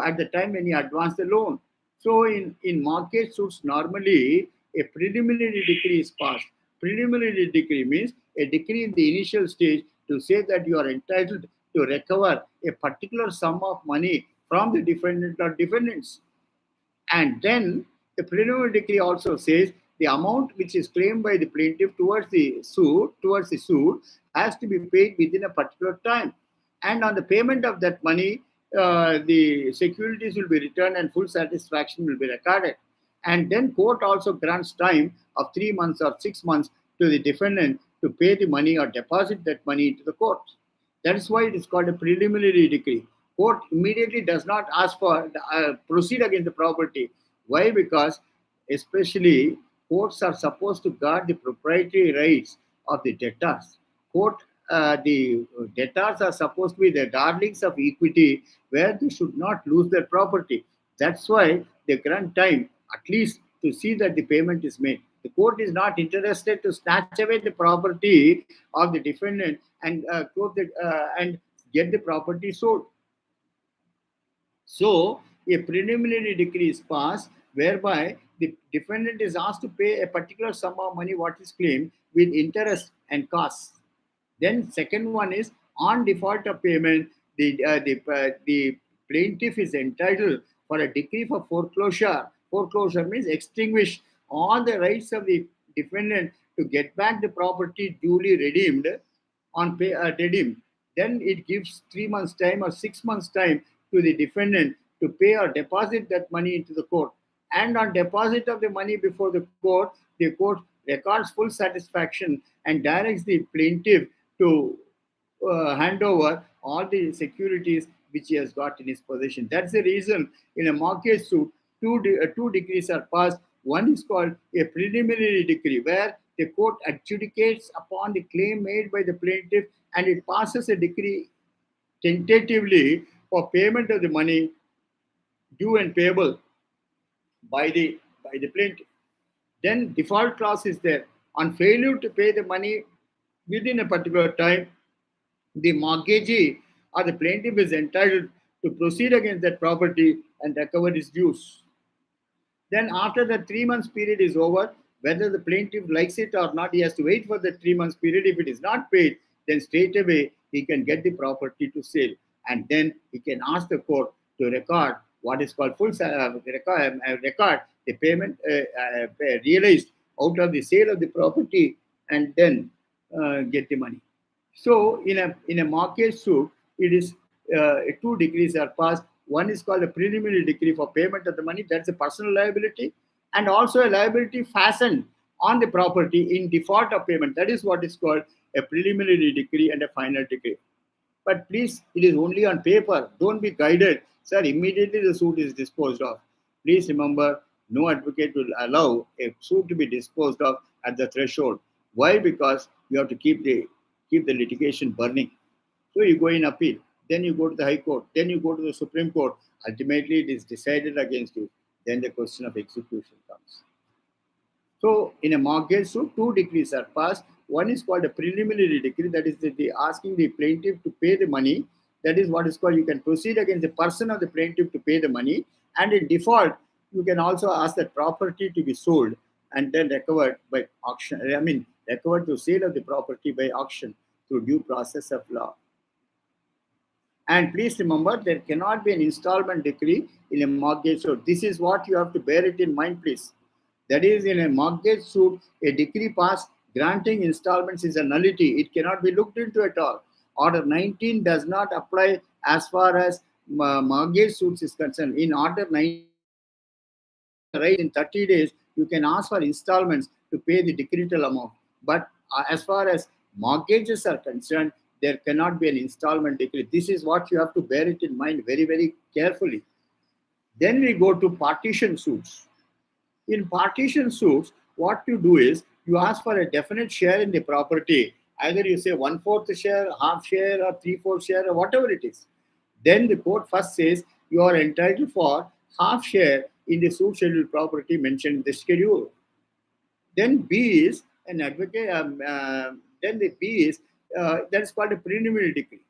S3: at the time when he advanced the loan. So in mortgage suits, normally a preliminary decree is passed. Preliminary decree means a decree in the initial stage to say that you are entitled to recover a particular sum of money from the defendant or defendants. And then the preliminary decree also says the amount which is claimed by the plaintiff towards the suit has to be paid within a particular time. And on the payment of that money, the securities will be returned and full satisfaction will be recorded. And then court also grants time of 3 months or 6 months to the defendant to pay the money or deposit that money into the court. That is why it is called a preliminary decree. Court immediately does not ask for proceed against the property. Why? Because especially courts are supposed to guard the proprietary rights of the debtors. The debtors are supposed to be the darlings of equity, where they should not lose their property. That's why they grant time at least to see that the payment is made. The court is not interested to snatch away the property of the defendant and and get the property sold. So, a preliminary decree is passed whereby the defendant is asked to pay a particular sum of money, what is claimed, with interest and costs. Then, second one is on default of payment, the plaintiff is entitled for a decree for foreclosure. Foreclosure means extinguish all the rights of the defendant to get back the property duly redeemed. Then it gives 3 months time or 6 months time to the defendant to pay or deposit that money into the court. And on deposit of the money before the court records full satisfaction and directs the plaintiff to hand over all the securities which he has got in his possession. That's the reason in a mortgage suit, two decrees are passed. One is called a preliminary decree, where the court adjudicates upon the claim made by the plaintiff and it passes a decree tentatively for payment of the money due and payable by the plaintiff. Then default clause is there. On failure to pay the money within a particular time, the mortgagee or the plaintiff is entitled to proceed against that property and recover his dues. Then after the 3 months period is over, whether the plaintiff likes it or not, he has to wait for the 3 months period. If it is not paid, then straight away he can get the property to sale. And then he can ask the court to record what is called record the payment realized out of the sale of the property and then get the money. So in a mortgage suit, it is two decrees are passed. One is called a preliminary decree for payment of the money. That's a personal liability, and also a liability fastened on the property in default of payment. That is what is called a preliminary decree and a final decree. But please, it is only on paper. Don't be guided. Sir, immediately the suit is disposed of. Please remember, no advocate will allow a suit to be disposed of at the threshold. Why? Because you have to keep the litigation burning. So you go in appeal, then you go to the High Court, then you go to the Supreme Court. Ultimately, it is decided against you. Then the question of execution comes. So in a mortgage suit, two decrees are passed. One is called a preliminary decree, that is asking the plaintiff to pay the money. That is what is called, you can proceed against the person of the plaintiff to pay the money. And in default, you can also ask that property to be sold and then recovered by auction. Recovered through sale of the property by auction through due process of law. And please remember, there cannot be an installment decree in a mortgage suit. This is what you have to bear it in mind, please. That is, in a mortgage suit, a decree passed Granting installments is a nullity. It cannot be looked into at all. Order 19 does not apply as far as mortgage suits is concerned. In Order 19, you have the right in 30 days, you can ask for installments to pay the decretal amount. But as far as mortgages are concerned, there cannot be an installment decree. This is what you have to bear it in mind very, very carefully. Then we go to partition suits. In partition suits, what you do is you ask for a definite share in the property. Either you say one-fourth share, half share, or three-fourth share, or whatever it is. Then the court first says you are entitled for half share in the suit scheduled property mentioned in the schedule. Then B is an advocate. Then the B is that is called a preliminary decree.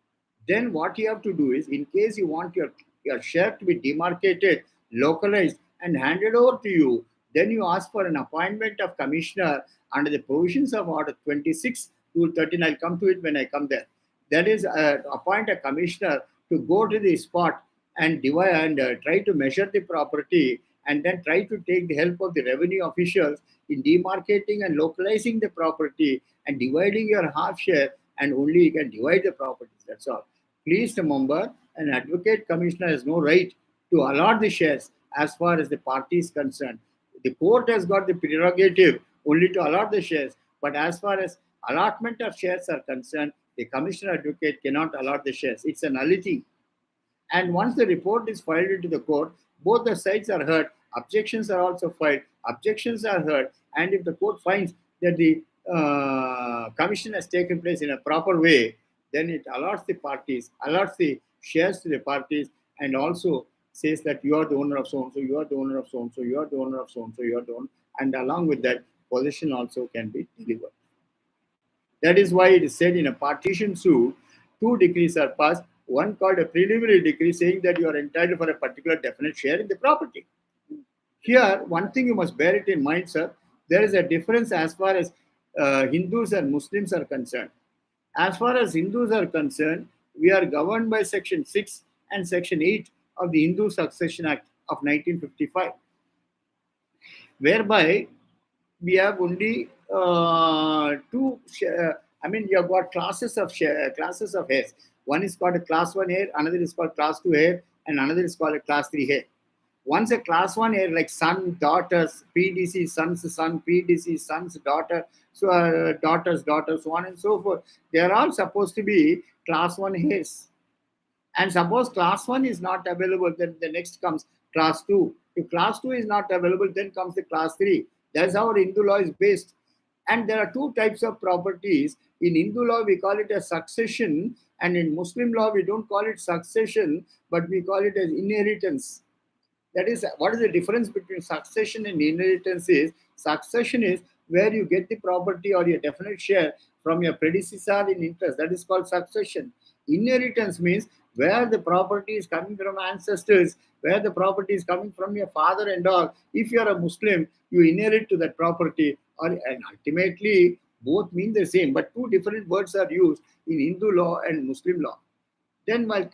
S3: Then what you have to do is, in case you want your share to be demarcated, localized, and handed over to you, then you ask for an appointment of commissioner under the provisions of Order 26, Rule 13. I'll come to it when I come there. That is, appoint a commissioner to go to the spot and divide and try to measure the property, and then try to take the help of the revenue officials in demarcating and localizing the property and dividing your half share, and only you can divide the properties. That's all. Please remember, an advocate commissioner has no right to allot the shares as far as the party is concerned. The court has got the prerogative only to allot the shares, but as far as allotment of shares are concerned, the commissioner advocate cannot allot the shares. It's a nullity. And once the report is filed into the court, both the sides are heard, objections are also filed, objections are heard, and if the court finds that the commission has taken place in a proper way, then it allots the parties, allots the shares to the parties, and also says that you are the owner of so and so, you are the owner of so and so, you are the owner of so and so, you are the owner, and along with that, possession also can be delivered. That is why it is said in a partition suit, two decrees are passed. One called a preliminary decree saying that you are entitled for a particular definite share in the property. Here, one thing you must bear it in mind, sir, there is a difference as far as Hindus and Muslims are concerned. As far as Hindus are concerned, we are governed by Section 6 and Section 8 of the Hindu Succession Act of 1955, whereby we have only you have got classes of heirs. One is called a class 1 heir, another is called class 2 heir, and another is called a class 3 heir. Once a class 1 heir, like son, daughters, predeceased son's son, predeceased son's daughter, so daughters, so on and so forth, they are all supposed to be class 1 heirs. And suppose class 1 is not available, then the next comes class 2. If class 2 is not available, then comes the class 3. That's how our Hindu law is based. And there are two types of properties. In Hindu law, we call it a succession, and in Muslim law, we don't call it succession, but we call it as inheritance. That is, what is the difference between succession and inheritance is, succession is where you get the property or your definite share from your predecessor in interest. That is called succession. Inheritance means where the property is coming from ancestors, where the property is coming from your father and all. If you are a Muslim, you inherit to that property, and ultimately both mean the same, but two different words are used in Hindu law and Muslim law. Then I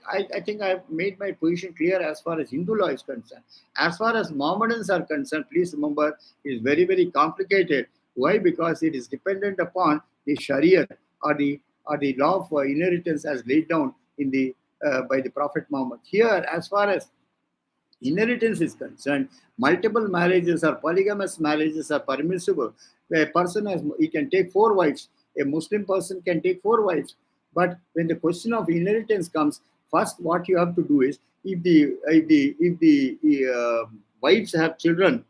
S3: think I've made my position clear as far as Hindu law is concerned. As far as Mohammedans are concerned, please remember, it is very, very complicated. Why? Because it is dependent upon the Sharia or the law of inheritance as laid down in the by the Prophet Muhammad. Here, as far as inheritance is concerned, multiple marriages or polygamous marriages are permissible. Where a person he can take 4 wives. A Muslim person can take 4 wives. But when the question of inheritance comes, first what you have to do is, if the wives have children,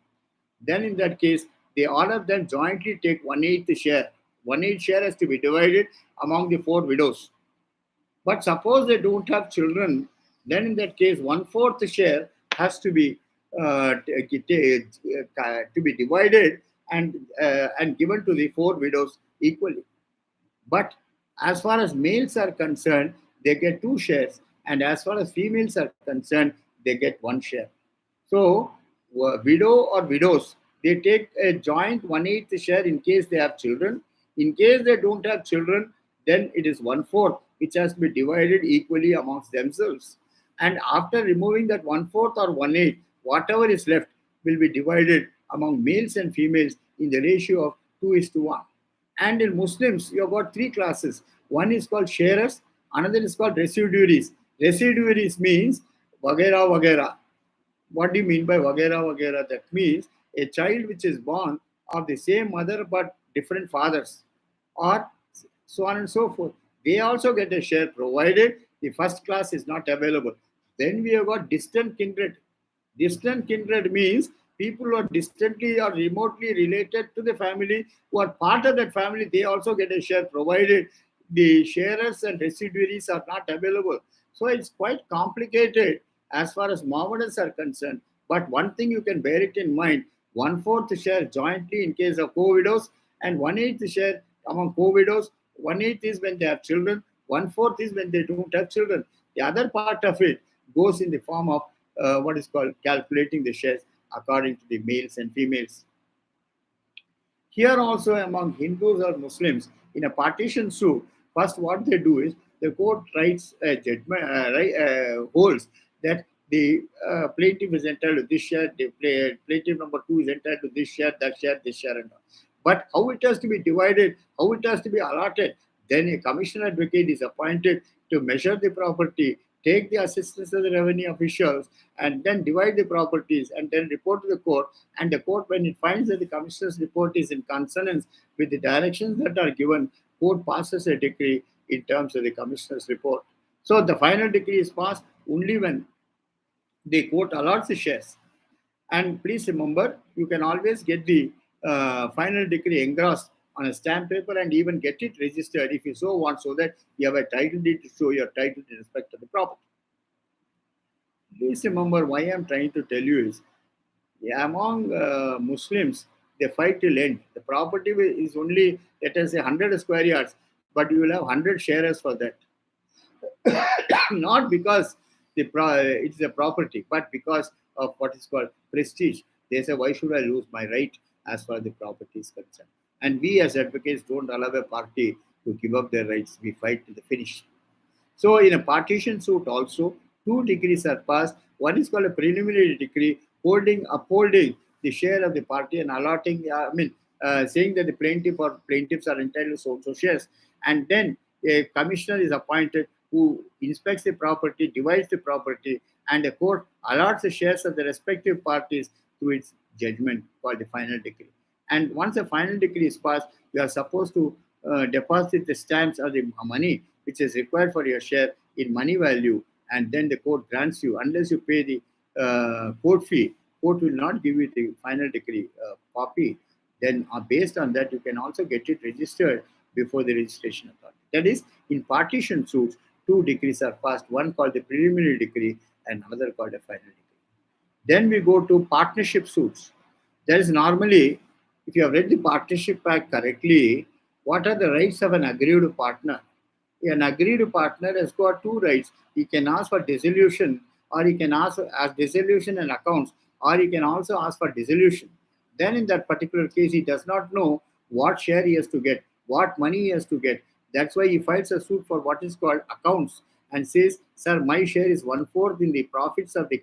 S3: then in that case, they all of them jointly take 1/8 share. 1/8 share has to be divided among the 4 widows. But suppose they don't have children, then in that case, 1/4 share has to be divided and given to the 4 widows equally. But as far as males are concerned, they get 2 shares, and as far as females are concerned, they get 1 share. So, widow or widows, they take a joint 1/8 share in case they have children. In case they don't have children, then it is 1/4, which has to be divided equally amongst themselves. And after removing that 1/4 or 1/8, whatever is left will be divided among males and females in the ratio of 2:1. And in Muslims, you have got three classes. One is called sharers, another is called residuaries. Residuaries means wagera wagera. What do you mean by wagera wagera? That means a child which is born of the same mother but different fathers, or so on and so forth. They also get a share provided the first class is not available. Then we have got distant kindred. Distant kindred means people who are distantly or remotely related to the family, who are part of that family, they also get a share provided the sharers and residuaries are not available. So it's quite complicated as far as Mohammedans are concerned. But one thing you can bear it in mind, one-fourth share jointly in case of co-widows and one-eighth share among co-widows. One-eighth is when they have children, one-fourth is when they don't have children. The other part of it goes in the form of what is called calculating the shares according to the males and females. Here also among Hindus or Muslims, in a partition suit, first what they do is the court writes a judgment, holds that the plaintiff is entitled to this share, the plaintiff number two is entitled to this share, and all. But how it has to be divided, how it has to be allotted, then a commissioner advocate is appointed to measure the property, take the assistance of the revenue officials, and then divide the properties and then report to the court. And the court, when it finds that the commissioner's report is in consonance with the directions that are given, court passes a decree in terms of the commissioner's report. So the final decree is passed only when the court allots the shares. And please remember, you can always get the final decree engrossed on a stamp paper and even get it registered if you so want, so that you have a title deed to show your title in respect of the property. Please remember, why I'm trying to tell you is, among Muslims, they fight till end. The property is only, let us say, 100 square yards, but you will have 100 sharers for that. Not because it's a property, but because of what is called prestige. They say, why should I lose my right as far as the property is concerned? And we as advocates don't allow a party to give up their rights. We fight to the finish. So in a partition suit also, two decrees are passed. One is called a preliminary decree, upholding the share of the party and allotting, saying that the plaintiff or plaintiffs are entitled to so shares. And then a commissioner is appointed who inspects the property, divides the property, and the court allots the shares of the respective parties through its judgment called the final decree. And once the final decree is passed, you are supposed to deposit the stamps or the money which is required for your share in money value, and then the court grants you, unless you pay the court fee. Court will not give you the final decree copy. Then based on that, you can also get it registered before the registration authority. That is, in partition suits, two decrees are passed, one called the preliminary decree and another called a final decree. Then we go to partnership suits. There is normally, if you have read the Partnership Act correctly, what are the rights of an aggrieved partner? An aggrieved partner has got two rights. He can ask for dissolution, or he can ask dissolution and accounts, or he can also ask for dissolution. Then in that particular case, he does not know what share he has to get, what money he has to get. That's why he files a suit for what is called accounts and says, sir, my share is one-fourth in the profits of the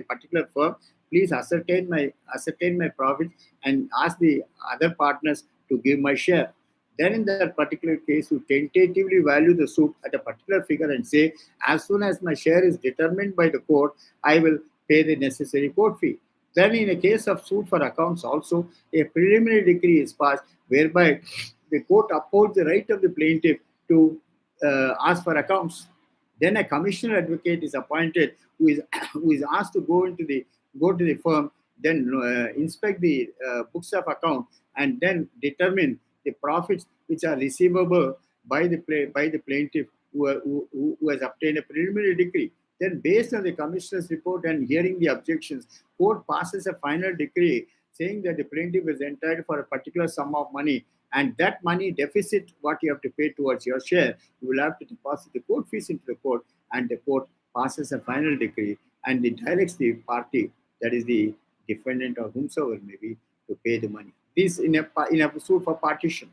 S3: particular firm. Please ascertain my profits and ask the other partners to give my share. Then in that particular case, you tentatively value the suit at a particular figure and say, as soon as my share is determined by the court, I will pay the necessary court fee. Then in a case of suit for accounts also, a preliminary decree is passed whereby the court upholds the right of the plaintiff to ask for accounts. Then a commissioner advocate is appointed who is who is asked to go to the firm, then inspect the books of account, and then determine the profits which are receivable by the plaintiff who has obtained a preliminary decree. Then, based on the commissioner's report and hearing the objections, court passes a final decree saying that the plaintiff is entitled for a particular sum of money, and that money deficit, what you have to pay towards your share, you will have to deposit the court fees into the court, and the court passes a final decree and it directs the party, that is the defendant or whomsoever may be, to pay the money. This in a suit for partition.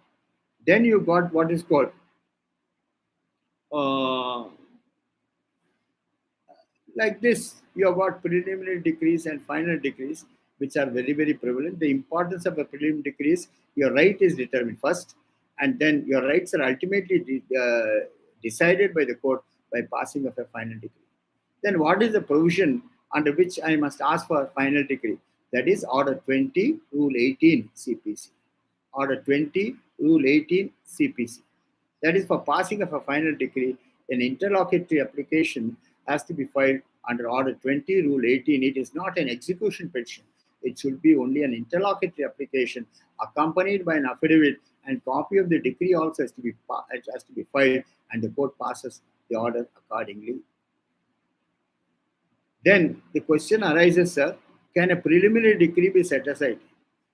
S3: Then you got what is called like this. You have got preliminary decrees and final decrees, which are very, very prevalent. The importance of a preliminary decree is your right is determined first. and then your rights are ultimately decided by the court by passing of a final decree. Then what is the provision under which I must ask for a final decree? That is Order 20, Rule 18 CPC. Order 20, Rule 18 CPC. That is, for passing of a final decree, an interlocutory application has to be filed under Order 20, Rule 18. It is not an execution petition. It should be only an interlocutory application accompanied by an affidavit, and copy of the decree also has to be filed, and the court passes the order accordingly. Then the question arises, sir, can a preliminary decree be set aside?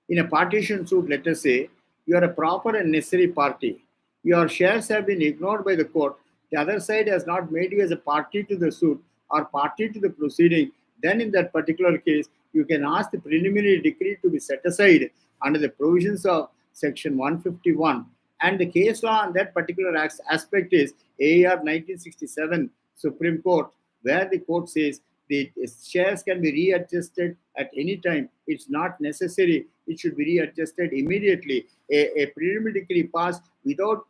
S3: In a partition suit, let us say, you are a proper and necessary party. Your shares have been ignored by the court. The other side has not made you as a party to the suit or party to the proceeding. Then, in that particular case, you can ask the preliminary decree to be set aside under the provisions of Section 151. And the case law on that particular aspect is AR 1967 Supreme Court, where the court says the shares can be readjusted at any time. It's not necessary. It should be readjusted immediately. A preliminary decree passed without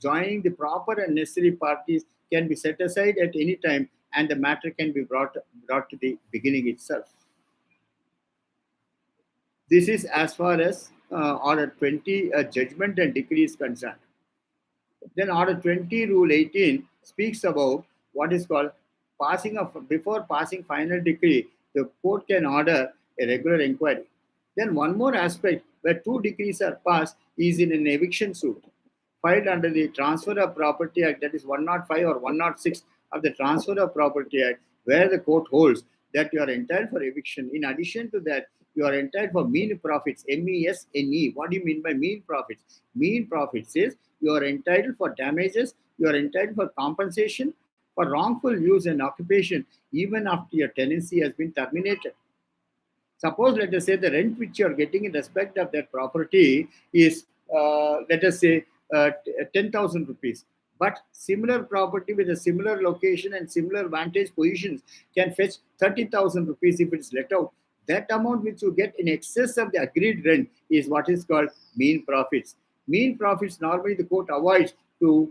S3: joining the proper and necessary parties can be set aside at any time, and the matter can be brought to the beginning itself. This is as far as Order 20 judgment and decree is concerned. Then Order 20, Rule 18 speaks about what is called before passing final decree, the court can order a regular inquiry. Then one more aspect where two decrees are passed is in an eviction suit filed under the Transfer of Property Act, that is 105 or 106 of the Transfer of Property Act, where the court holds that you are entitled for eviction. In addition to that, you are entitled for mean profits, MESNE. What do you mean by mean profits? Mean profits is you are entitled for damages, you are entitled for compensation for wrongful use and occupation even after your tenancy has been terminated. Suppose, let us say, the rent which you are getting in respect of that property is, let us say, 10,000 rupees. But similar property with a similar location and similar vantage positions can fetch 30,000 rupees if it's let out. That amount which you get in excess of the agreed rent is what is called mean profits. Mean profits, normally the court avoids to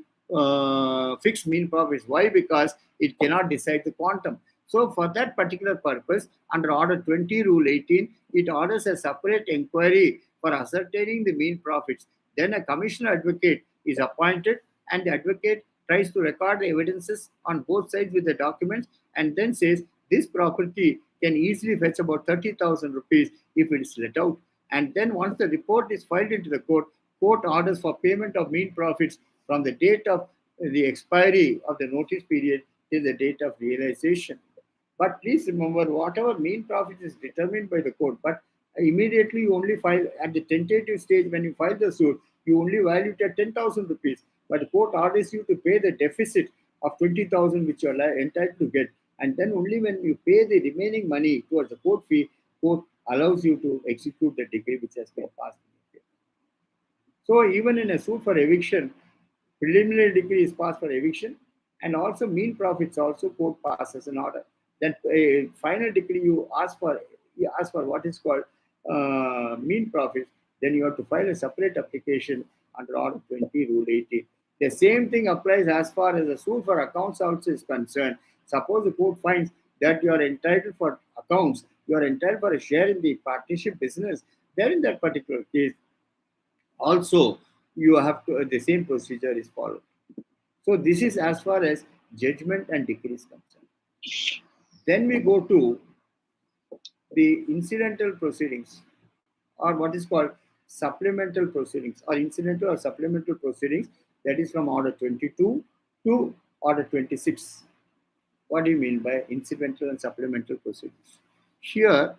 S3: fix mean profits. Why? Because it cannot decide the quantum. So for that particular purpose, under Order 20, Rule 18, it orders a separate inquiry for ascertaining the mean profits. Then a commissioner advocate is appointed, and the advocate tries to record the evidences on both sides with the documents, and then says this property can easily fetch about 30,000 rupees if it is let out. And then once the report is filed into the court orders for payment of mean profits from the date of the expiry of the notice period till the date of realization. But please remember, whatever mean profit is determined by the court, but immediately you only file at the tentative stage when you file the suit, you only value it at 10,000 rupees. But the court orders you to pay the deficit of 20,000 which you are entitled to get. And then only when you pay the remaining money towards the court fee, court allows you to execute the decree which has been passed. So even in a suit for eviction, preliminary decree is passed for eviction, and also mean profits also court passes an order. Then a final decree you ask for what is called mean profits. Then you have to file a separate application under Order 20, Rule 18. The same thing applies as far as the suit for accounts also is concerned. Suppose the court finds that you are entitled for accounts, you are entitled for a share in the partnership business, then in that particular case, also you have to, the same procedure is followed. So this is as far as judgment and decree is concerned. Then we go to the incidental proceedings, or what is called supplemental proceedings, or incidental or supplemental proceedings, that is from Order 22 to Order 26. What do you mean by incidental and supplemental proceedings? Here,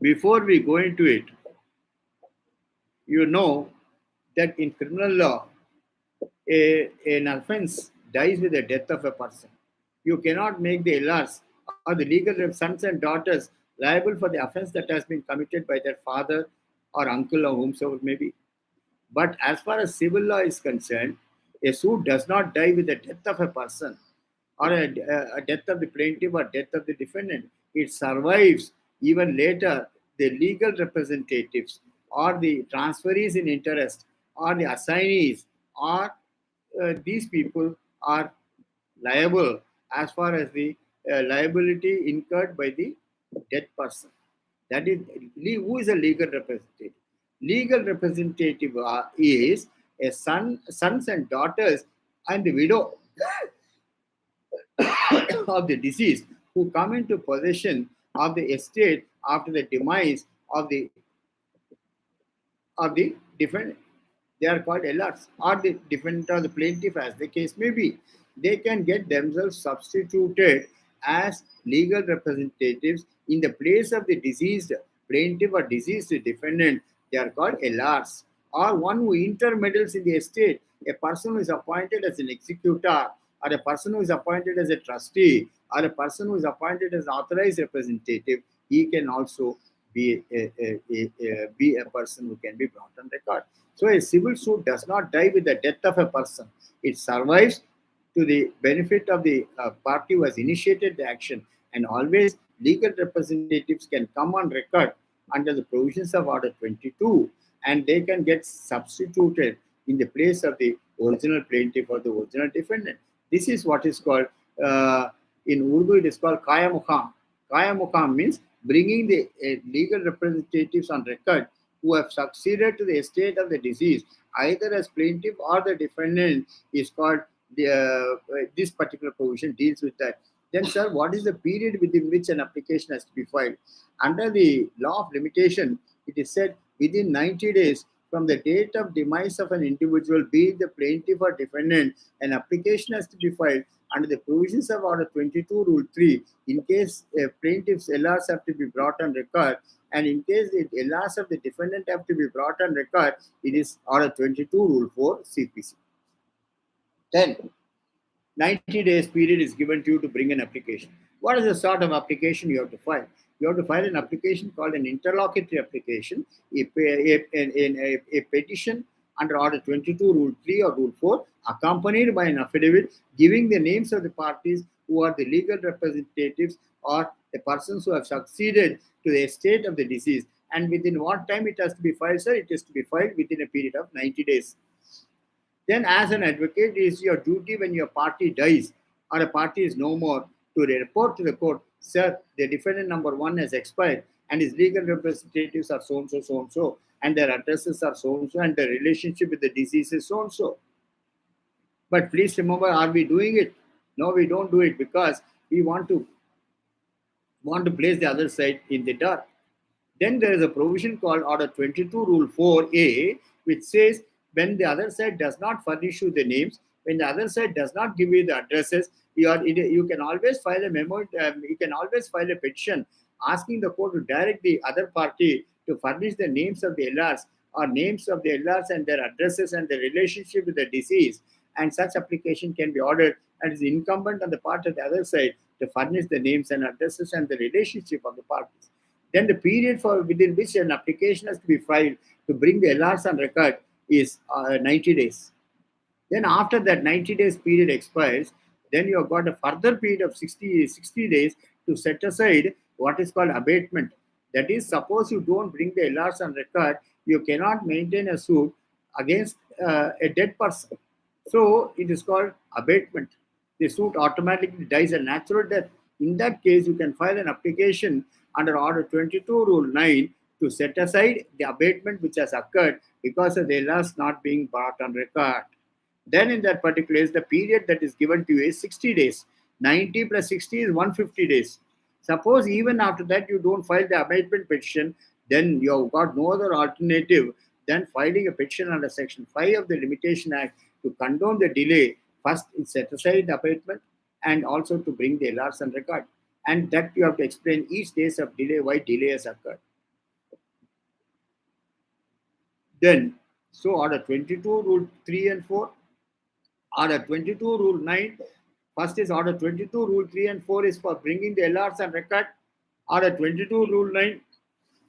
S3: before we go into it, you know that in criminal law, an offense dies with the death of a person. You cannot make the LRs or the legal sons and daughters liable for the offense that has been committed by their father or uncle or whomsoever may be. But as far as civil law is concerned, a suit does not die with the death of a person or a death of the plaintiff or death of the defendant. It survives even later. The legal representatives or the transferees in interest or the assignees or these people are liable as far as the liability incurred by the dead person. That is, who is a legal representative? Legal representative is a sons and daughters and the widow of the deceased who come into possession of the estate after the demise of the defendant. They are called LRs or the defendant or the plaintiff, as the case may be. They can get themselves substituted as legal representatives in the place of the deceased plaintiff or deceased defendant. They are called LRs. Or one who intermeddles in the estate, a person who is appointed as an executor, or a person who is appointed as a trustee, or a person who is appointed as authorized representative, he can also be a person who can be brought on record. So a civil suit does not die with the death of a person. It survives to the benefit of the party who has initiated the action. And always legal representatives can come on record under the provisions of Order 22, and they can get substituted in the place of the original plaintiff or the original defendant. This is what is called, in Urdu, it is called Kaya Mukham. Kaya Mukham means bringing the legal representatives on record who have succeeded to the estate of the deceased, either as plaintiff or the defendant, is called this particular provision deals with that. Then, sir, what is the period within which an application has to be filed? Under the law of limitation, it is said within 90 days from the date of demise of an individual, be it the plaintiff or defendant, an application has to be filed under the provisions of Order 22, Rule 3, in case plaintiff's LRs have to be brought on record, and in case the LRs of the defendant have to be brought on record, it is Order 22, Rule 4, CPC. Then, 90 days period is given to you to bring an application. What is the sort of application you have to file? You have to file an application called an interlocutory application, a petition under Order 22, Rule 3 or Rule 4, accompanied by an affidavit giving the names of the parties who are the legal representatives or the persons who have succeeded to the estate of the deceased. And within what time it has to be filed, sir? It is to be filed within a period of 90 days. Then, as an advocate, it is your duty when your party dies or a party is no more to report to the court, sir, the defendant number 1 has expired and his legal representatives are so and so, so and so, and their addresses are so and so, and the relationship with the deceased is so and so. But please remember, are we doing it? No, we don't do it because we want to place the other side in the dark. Then there is a provision called Order 22, Rule 4A, which says when the other side does not furnish you the names, when the other side does not give you the addresses, you can always file a memo. You can always file a petition asking the court to direct the other party to furnish the names of the LRs or names of the LRs and their addresses and the relationship with the deceased. And such application can be ordered, and it is incumbent on the part of the other side to furnish the names and addresses and the relationship of the parties. Then the period within which an application has to be filed to bring the LRs on record is 90 days. Then after that 90 days period expires, then you have got a further period of 60 days to set aside what is called abatement. That is, suppose you don't bring the LRs on record, you cannot maintain a suit against a dead person. So it is called abatement. The suit automatically dies a natural death. In that case, you can file an application under Order 22, Rule 9 to set aside the abatement which has occurred because of the LRs not being brought on record. Then in that particular case, the period that is given to you is 60 days. 90 plus 60 is 150 days. Suppose even after that you don't file the abatement petition, then you have got no other alternative than filing a petition under Section 5 of the Limitation Act to condone the delay. First, set aside the abatement and also to bring the LRs on record. And that you have to explain each days of delay, why delay has occurred. Then, so Order 22, Rule 3 and 4. Order 22, Rule 9. First is Order 22, Rule 3 and 4 is for bringing the LRs on record. Order 22, Rule 9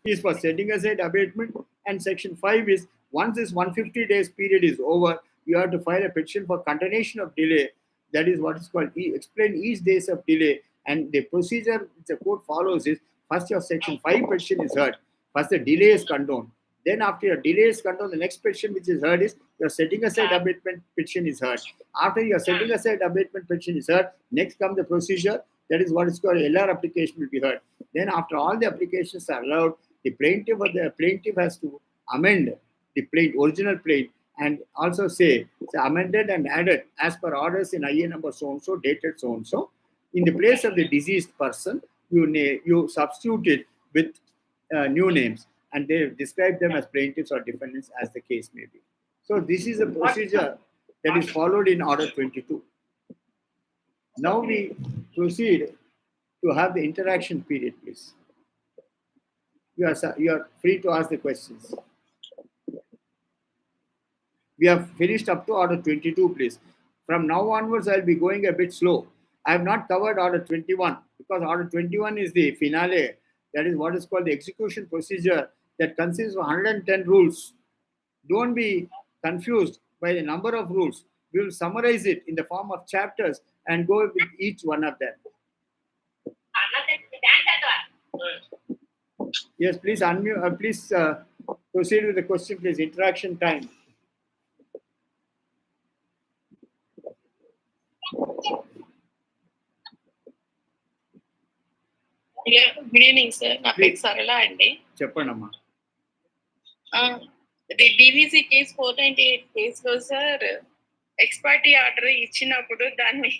S3: is for setting aside abatement. And Section 5 is, once this 150 days period is over, you have to file a petition for continuation of delay. That is what is called, explain each days of delay. And the procedure the court follows is, first your Section 5 petition is heard. First the delay is condoned. Then after your delay is controlled, the next petition which is heard is your setting aside abatement petition is heard. After your setting aside abatement petition is heard, next comes the procedure. That is what is called LR application will be heard. Then after all the applications are allowed, the plaintiff has to amend the original plaint and also say it's amended and added as per orders in IA number so and so, dated so and so. In the place of the deceased person, you substitute it with new names, and they describe them as plaintiffs or defendants as the case may be. So this is a procedure that is followed in Order 22. Now we proceed to have the interaction period, please. You are free to ask the questions. We have finished up to Order 22, please. From now onwards, I'll be going a bit slow. I have not covered Order 21 because Order 21 is the finale. That is what is called the execution procedure that consists of 110 rules. Don't be confused by the number of rules. We will summarize it in the form of chapters and go with each one of them. Yes, please unmute. Please proceed with the question, please. Interaction time.
S4: Good evening sir నా పేరు సరళ అండి
S3: చెప్పండమ్మా.
S4: DVC case 498 కేసులో sir ఎక్స్పర్టీ order ఇచ్చినప్పుడు దాన్ని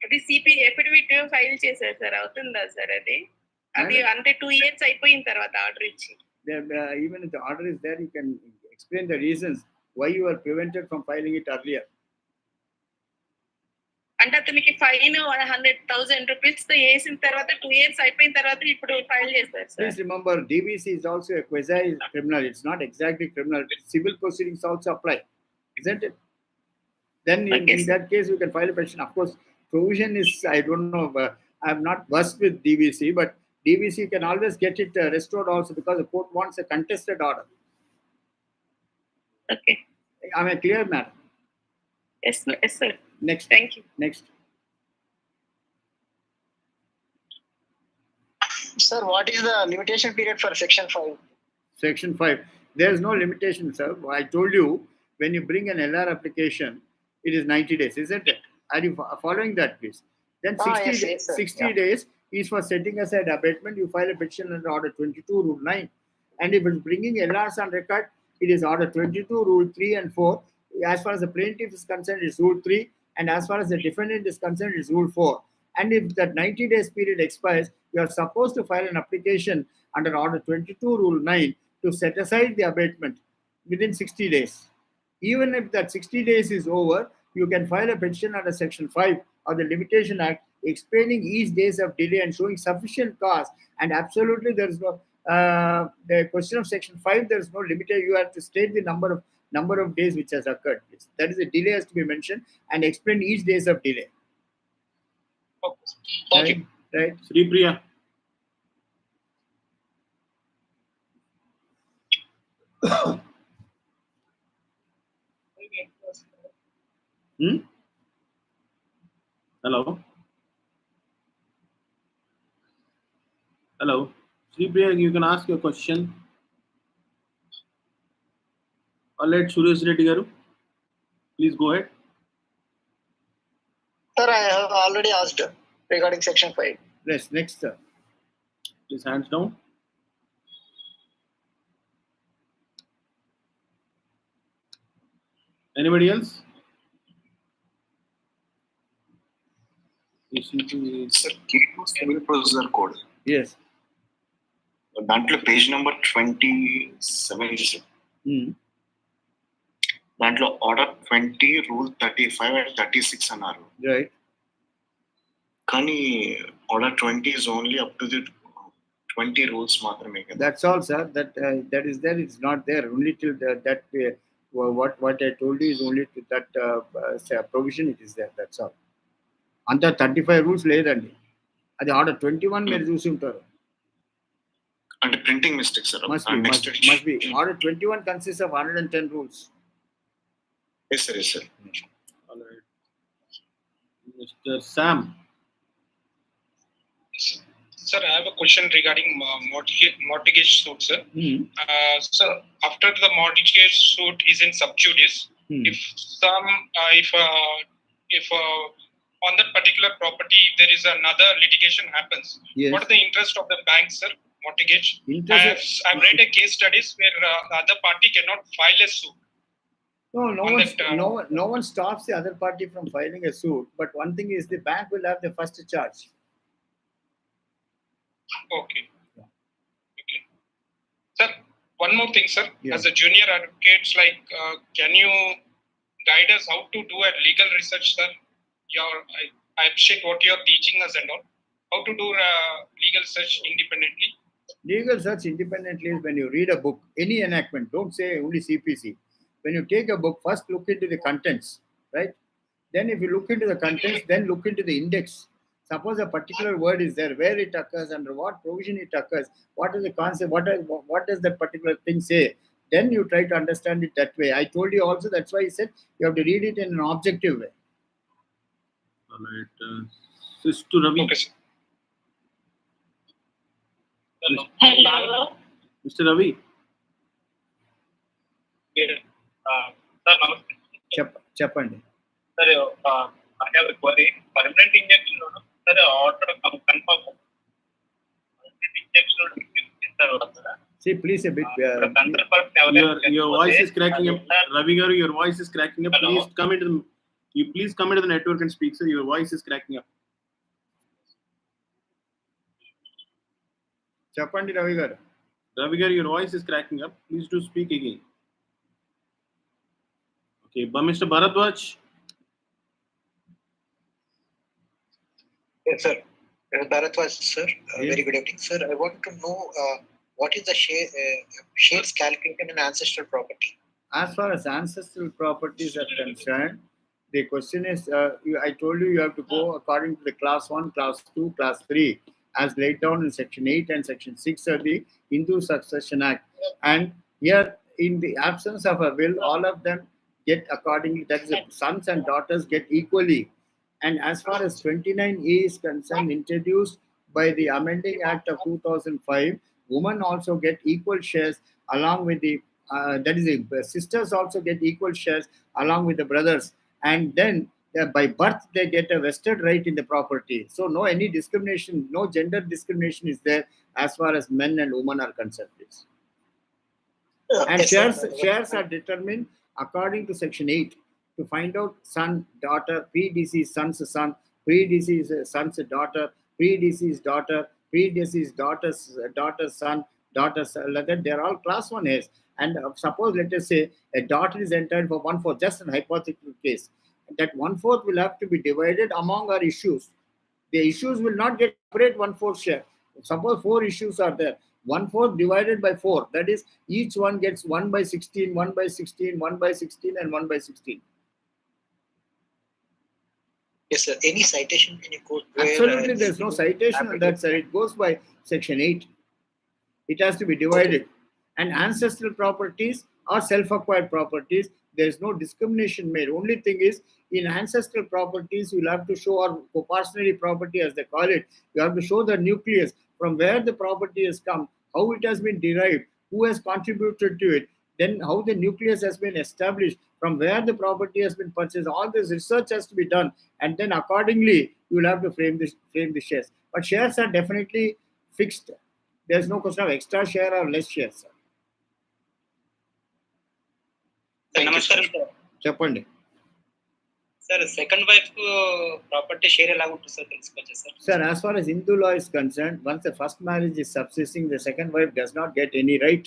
S4: అది CP affidavit file చేశారు సార్. అవుతుందా సార్ అది అంటే 2 years అయిపోయిన తర్వాత ఆర్డర్ ఇచ్చి?
S3: Even if the order is there, you can explain the reasons why you were prevented from filing it earlier.
S4: అంటే అతనికి ఫైన్ 100,000 రూపీస్ తో వేసిన తర్వాత 2 years అయిపోయిన తర్వాత ఇప్పుడు ఫైల్ చేస్తారు sir.
S3: Please remember, DVC is also a quasi criminal. It's not exactly criminal. Civil proceedings also apply, isn't it? Then in that case, you can file a petition. Of course, provision is, I don't know, I'm not versed with DVC, but DVC can always get it restored also because the court wants a contested order.
S4: Okay.
S3: Am I clear, madam?
S4: Yes, sir.
S3: Next.
S4: Thank you.
S3: Next.
S5: Sir, what is the limitation period for Section 5?
S3: Section 5. There is no limitation, sir. I told you, when you bring an LR application, it is 90 days, isn't it? Are you following that, please? Then 60 days is for setting aside abatement. You file a petition under Order 22, Rule 9. And if it's bringing LRs on record, it is Order 22, Rule 3 and 4. As far as the plaintiff is concerned, it's Rule 3. And as far as the defendant is concerned, it's Rule 4. And if that 90 days period expires, you are supposed to file an application under Order 22, Rule 9 to set aside the abatement within 60 days. Even if that 60 days is over, you can file a petition under Section 5 of the Limitation Act explaining each days of delay and showing sufficient cause. And absolutely there is no, the question of Section 5, there is no limitation. You have to state the number of days which has occurred. That is, the delay has to be mentioned and explain each days of delay.
S5: Okay. Thank you.
S3: Right.
S6: Sri Priya. Hello. Hello. Sri Priya, you can ask your question. All right, Suresh Reddy garu. Please go ahead.
S5: Sir, I have already asked regarding Section 5.
S3: Yes, next, sir.
S6: Please hands down. Anybody else?
S1: Sir, K2 Civil Procedure Code.
S3: Yes.
S1: దాంట్లో page number 27. దాంట్లో order 20 rule 35 and 36 అన్నారు.
S3: Right.
S1: కానీ order 20 is only up to the 20 rules మాత్రమే కదా.
S3: That's all, sir. That is there. It's not there. Only till what I told you is only to that provision it is there. That's all. అంతా 35 rules లేదండి. అది order 21 మీరు చూసి ఉంటారు.
S1: అంటే printing mistake sir.
S3: Must be. Order 21 consists of 110 rules.
S1: Yes, sir. Yes, sir.
S6: All right. Mr. Sam.
S7: Sir, I have a question regarding mortgage suit, sir. So, after the mortgage suit is in sub judice, if on that particular property there is another litigation happens,
S3: Yes.
S7: what is the interest of the bank, sir? Mortgage. I've read a case studies where the other party cannot file a suit.
S3: No one stops the other party from filing a suit. But one thing is, the bank will have the first charge.
S7: Okay. Sir, one more thing, sir.
S3: Yeah.
S7: As a junior advocate, can you guide us how to do a legal research, sir? I appreciate what you're teaching us and all. How to do legal research independently?
S3: Legal search independently is when you read a book, any enactment. Don't say only CPC. When you take a book, first look into the contents, right? Then if you look into the contents, then look into the index. Suppose a particular word is there, where it occurs, under what provision it occurs, what is the concept, what does that particular thing say? Then you try to understand it that way. I told you also, that's why I said you have to read it in an objective way.
S6: All right. Sister Ravi.
S7: Okay, sir.
S2: Hello.
S6: Mr. Ravi.
S7: Sir, namaste.
S3: Cheppandi.
S7: Sir, I have a query. Permanent injection, sir, order confirm. Permanent injection,
S3: See, please a bit.
S6: Your voice is cracking up. Ravi garu, your voice is cracking up.
S7: Hello?
S6: Please come into the network and speak, sir. Your voice is cracking up.
S3: Cheppandi, Ravi garu.
S6: Ravi garu, your voice is cracking up. Please do speak again. Okay, but Mr. Bharadwaj.
S5: Yes, sir. Bharatwaj, sir.
S3: Yes.
S5: Very good evening, sir. I want to know what is the shares calculated in ancestral property?
S3: As far as ancestral properties are concerned, the question is, I told you have to go according to the class 1, class 2, class 3, as laid down in section 8 and section 6 of the Hindu Succession Act. And here, in the absence of a will, all of them get accordingly, that is, the sons and daughters get equally. And as far as 29A is concerned, introduced by the Amending Act of 2005, women also get equal shares along with the that is, the sisters also get equal shares along with the brothers, and then by birth they get a vested right in the property. So no any discrimination, no gender discrimination is there as far as men and women are concerned. And shares are determined according to section 8 to find out son, daughter, predeceased son's son, predeceased son's daughter, predeceased daughter, predeceased daughter's son, daughter's they're all class 1As. And suppose, let us say, a daughter is entitled for 1/4, just an hypothetical case. That 1/4 will have to be divided among our issues. The issues will not get separate 1/4 share. Suppose 4 issues are there. 1/4 divided by 4. That is, each one gets 1/16, 1/16, 1/16, and 1/16.
S5: Yes, sir. Any citation can you quote?
S3: Absolutely, there's no citation on that, sir. It goes by section 8. It has to be divided. And ancestral properties are self-acquired properties. There's no discrimination made. Only thing is, in ancestral properties, you'll have to show, or proportionary property as they call it, you have to show the nucleus, from where the property has come, how it has been derived, who has contributed to it, then how the nucleus has been established, from where the property has been purchased. All this research has to be done, and then accordingly, you'll have to frame the shares. But shares are definitely fixed. There's no question of extra share or less shares, sir.
S7: నమస్కారం sir.
S3: చెప్పండి.
S7: Sir, second wife property share ఎలా ఉంటుంది sir, తెలుసుకోవచ్చా sir?
S3: Sir, as far as Hindu law is concerned, once the first marriage is subsisting, the second wife does not get any right.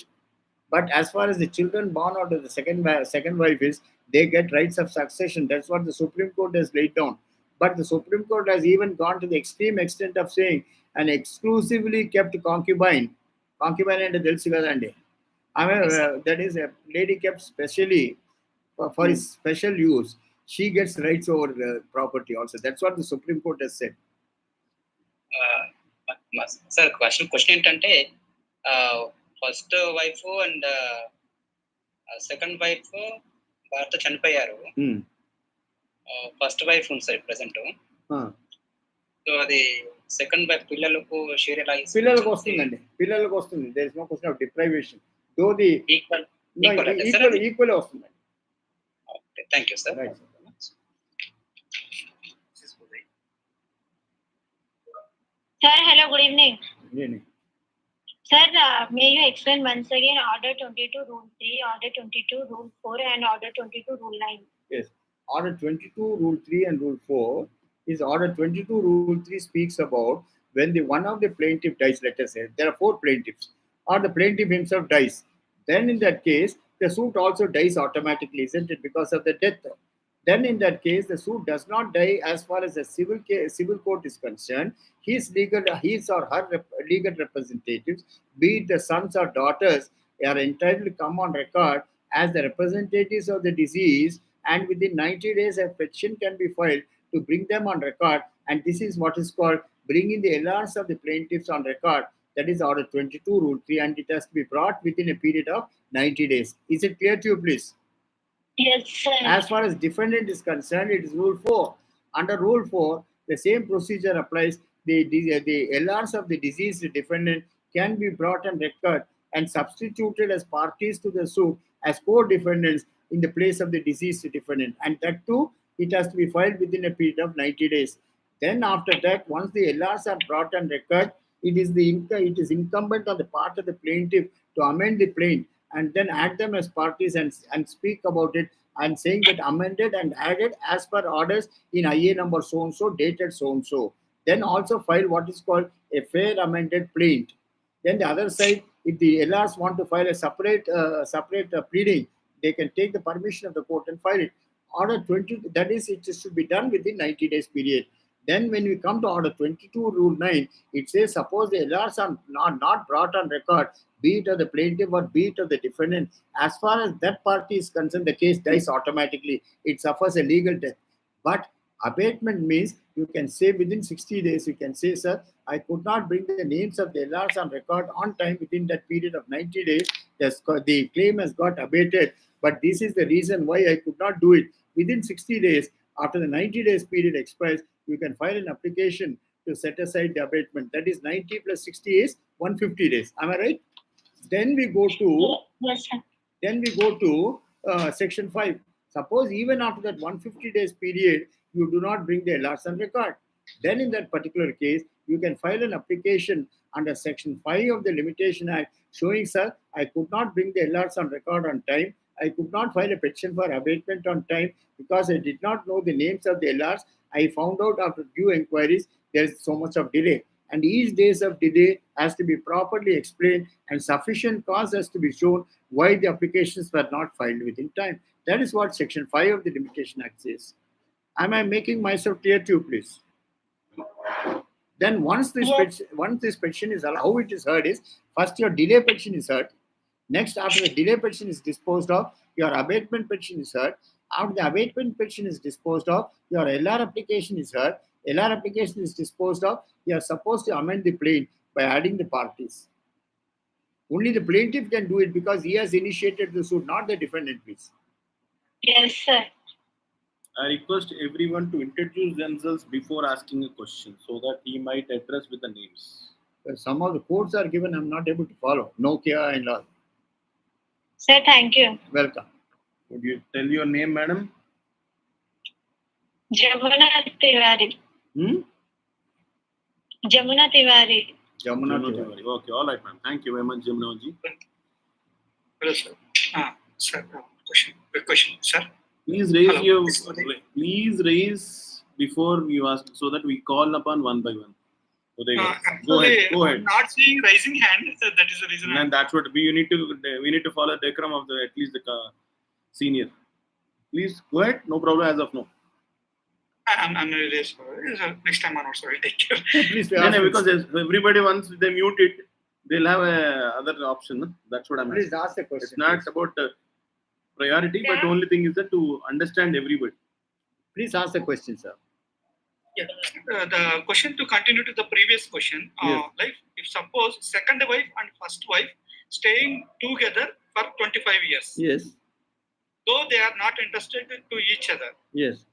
S3: But as far as the children born out of the second wife is, they get rights of succession. That's what the Supreme Court has laid down. But the Supreme Court has even gone to the extreme extent of saying an exclusively kept concubine and Delsigadande. I mean, that is a lady kept specially for his special use. She gets rights over the property also. That's what the Supreme Court has said.
S7: Sir, question ఏంటంటే, first wife and second wife భర్త చనిపోయారు. First wife ఉంది sir present. So అది
S2: second wife పిల్లలకు share ఎలా
S3: పిల్లలకు వస్తుందండి, పిల్లలకు వస్తుంది. There is no question of deprivation. Though the
S2: equal
S3: equal వస్తుందండి.
S2: Thank you sir.
S3: Right.
S8: Sir, hello, good evening.
S3: Really?
S8: Sir, may you explain once again Order 22, Rule 3, Order 22, Rule 4, and Order 22, Rule 9?
S3: Yes. Order 22, Rule 3 and Rule 4 is Order 22, Rule 3 speaks about when the one of the plaintiff dies, let us say, there are 4 plaintiffs, or the plaintiff himself dies. Then in that case, the suit also dies automatically, isn't it, because of the death? Then in that case, the suit does not die as far as the civil court is concerned. His or her legal representatives, be it the sons or daughters, are entitled to come on record as the representatives of the deceased, and within 90 days a petition can be filed to bring them on record, and this is what is called bringing the LRs of the plaintiffs on record. That is Order 22, Rule 3, and it has to be brought within a period of 90 days. Is it clear to you, please?
S8: Yes, sir.
S3: As far as defendant is concerned, it is Rule 4. Under Rule 4, the same procedure applies. The LRs of the deceased defendant can be brought on record and substituted as parties to the suit as co-defendants in the place of the deceased defendant. And that too, it has to be filed within a period of 90 days. Then after that, once the LRs are brought on record, it is incumbent on the part of the plaintiff to amend the plaint and then add them as parties and speak about it and saying that amended and added as per orders in IA number so and so, dated so and so. Then also file what is called a fair amended plaint. Then the other side, if the LRs want to file a separate pleading, they can take the permission of the court and file it. Order 20, that is, it should be done within 90 days period. Then when we come to Order 22, Rule 9, it says suppose the LRs are not brought on record, be it of the plaintiff or be it of the defendant, as far as that party is concerned, the case dies automatically. It suffers a legal death. But abatement means you can say within 60 days, you can say, sir, I could not bring the names of the LRs on record on time within that period of 90 days. The claim has got abated, but this is the reason why I could not do it. Within 60 days, after the 90 days period expires, you can file an application to set aside the abatement. That is 90 plus 60 is 150 days. Am I right? Then we go to
S8: Yes, sir.
S3: Section 5. Suppose even after that 150 days period, you do not bring the LRs on record. Then in that particular case, you can file an application under Section 5 of the Limitation Act showing, sir, I could not bring the LRs on record on time. I could not file a petition for abatement on time because I did not know the names of the LRs. I found out after due inquiries there is so much of delay. And each days of delay has to be properly explained and sufficient cause has to be shown why the applications were not filed within time. That is what Section 5 of the Limitation Act says. Am I making myself clear to you, please? Then once this petition is allowed, how it is heard is, first your delay petition is heard. Next, after the delay petition is disposed of, your abatement petition is heard. After the abatement petition is disposed of, your LR application is heard. LR application is disposed of, you are supposed to amend the plaint by adding the parties. Only the plaintiff can do it because he has initiated the suit, not the defendant, please.
S8: Yes, sir.
S6: I request everyone to introduce themselves before asking a question so that he might address with the names.
S3: Some of the codes are given, I'm not able to follow. Nokia and all.
S8: Sir, thank you.
S3: Welcome.
S6: Would you tell your name, madam?
S8: Jamuna Tiwari. Jamuna Tiwari.
S3: Jamuna Tiwari.
S6: Okay, all right, ma'am. Thank you very much, Jamuna ji.
S5: Hello, sir. Sir, quick question, sir.
S6: Please raise
S5: Hello.
S6: please raise before you ask so that we call upon one by one. So go ahead.
S7: I'm not seeing raising hand. That is the reason.
S6: And that's what we need to follow the decorum of at least the senior. Please go ahead. No problem as of now.
S7: I'm really sorry. Next time onwards, I will take care.
S3: Please,
S6: Because everybody once they mute it, they'll have other option. That's what I'm
S3: please
S6: asking.
S3: ask the question.
S6: It's not about priority, but the only thing is that to understand everybody.
S3: Please ask the question, sir.
S7: Yeah. The question to continue to the previous question,
S3: Yes.
S7: like if suppose second wife and first wife staying together for 25 years,
S3: Yes.
S7: though they are not interested to each other.
S3: Yes.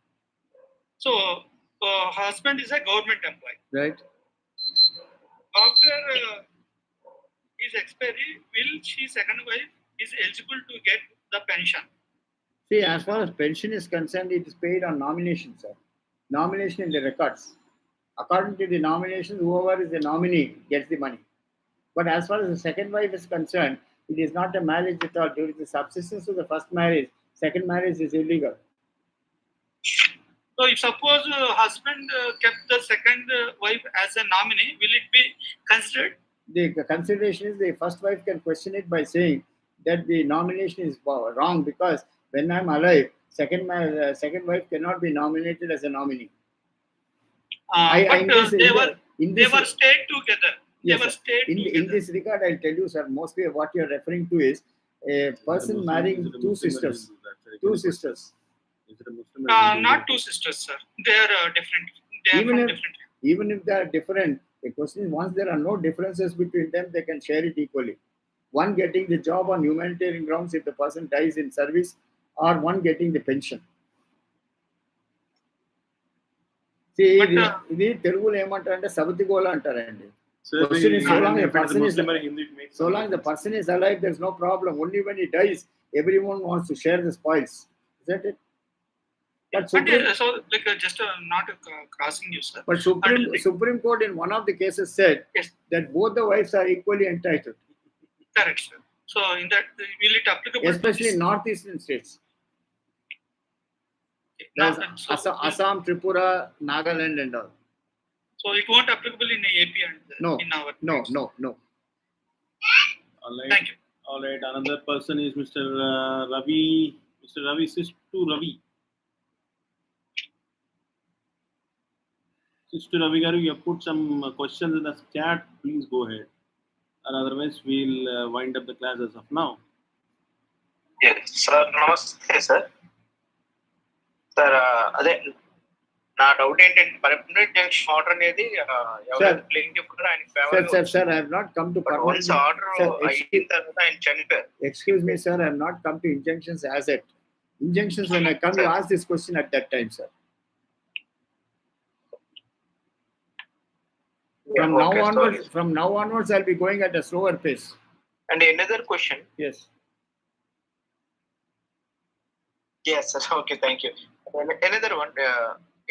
S7: So husband is a government employee.
S3: Right.
S9: after his expiry, will she second wife is eligible to get the pension?
S3: See, as far as pension is concerned, it is paid on nomination, sir. Nomination in the records. According to the nomination, whoever is the nominee gets the money. But as far as the second wife is concerned, it is not a marriage at all. During the subsistence of the first marriage, second marriage is illegal.
S9: So if suppose husband kept the second wife as a nominee, will it be considered?
S3: The consideration is the first wife can question it by saying that the nomination is wrong because when I'm alive, second wife cannot be nominated as a nominee.
S9: But they were stayed together.
S3: Yes,
S9: they were stayed
S3: in
S9: together.
S3: this regard, I'll tell you, sir, mostly what you're referring to is a person marrying two sisters. Two sisters.
S9: Not two sisters, sir. They are different. They are from different.
S3: Even if they are different, the question is once there are no differences between them, they can share it equally. One getting the job on humanitarian grounds if the person dies in service, or one getting the pension. See, ఇది తెలుగులో ఏమంటారంటే సబతిగోళ అంటారండి. Question is so long the person is alive, there's no problem. Only when he dies, everyone wants to share the spoils. Isn't it? But
S9: just not crossing you, sir.
S3: But Supreme Court in one of the cases said that both the wives are equally entitled.
S9: Correct, sir. So in that, will it applicable?
S3: Especially in northeastern states. Assam, Tripura, Nagaland and all.
S9: So it won't applicable in AP and in our
S3: No.
S6: All right.
S9: Thank you.
S6: All right. Another person is Mr. Ravi. Mr. Ravi Sistu Ravi. Sistu Ravi Garu, you have put some questions in the chat. Please go ahead. And otherwise, we'll wind up the class as of now.
S10: Yes, sir. Namaste, sir. Sir, నా doubt ఏంటంటే permanent junction order అనేది ఎవరైతే ప్లేయింటివ్ కూడా ఆయన favour
S3: Sir, I have not come to
S10: once order అయిన తర్వాత ఆయన చనిపోయారు.
S3: Excuse me, sir, I have not come to injunctions as yet. Injunctions, when I come, you ask this question at that time, sir. From now onwards, I'll be going at a slower pace.
S10: And another question.
S3: Yes.
S10: Yes, sir. Okay, thank you. Another one.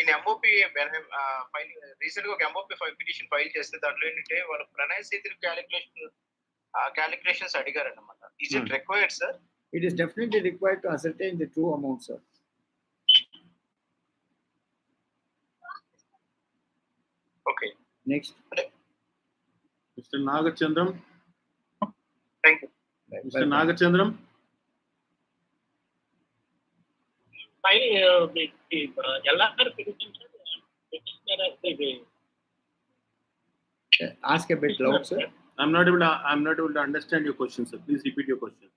S10: In MOP, when I'm filing recently ఒక MOP petition file చేస్తే దాంట్లో ఏంటంటే వాళ్ళు Pranay సేతులు calculations అడిగారు అన్నమాట. Is it required, sir?
S3: It is definitely required to ascertain the true amount, sir.
S10: Okay.
S3: Next.
S6: Mr. Nagachandram.
S10: Thank you.
S6: Mr. Nagachandram.
S3: Ask a bit loud, sir.
S6: I'm not able to understand your question, sir. Please repeat your question.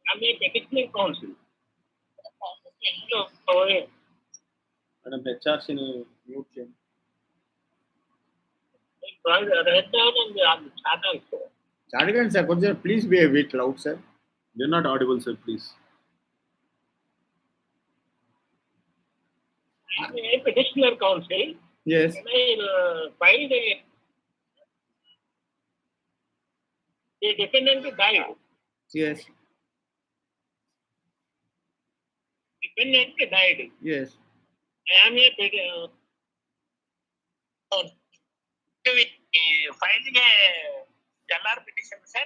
S11: I'm a petitioning counsel.
S6: Madam, HR in mute chain.
S3: Chadigan, sir, could you please be a bit loud, sir?
S6: You're not audible, sir, please.
S11: I'm a petitioner counsel.
S3: Yes.
S11: When I filed the defendant died.
S3: Yes.
S11: Defendant died.
S3: Yes.
S11: I am a filing a LR petition, sir.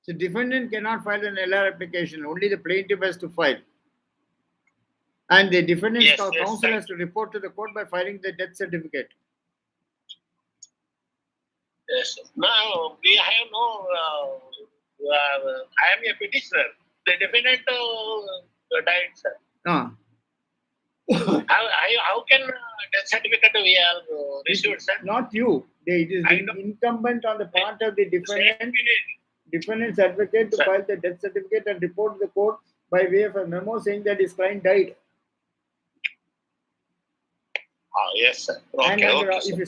S3: The defendant cannot file an LR application. Only the plaintiff has to file. And the defendant's counsel has to report to the court by filing the death certificate.
S11: Yes. Now, we have no... I am a petitioner. The defendant died, sir. How can death certificate we have received, sir?
S3: Not you. It is incumbent on the part of the defendant's advocate to file the death certificate and report to the court by way of a memo saying that his client died.
S11: Yes, sir. Okay,
S3: if you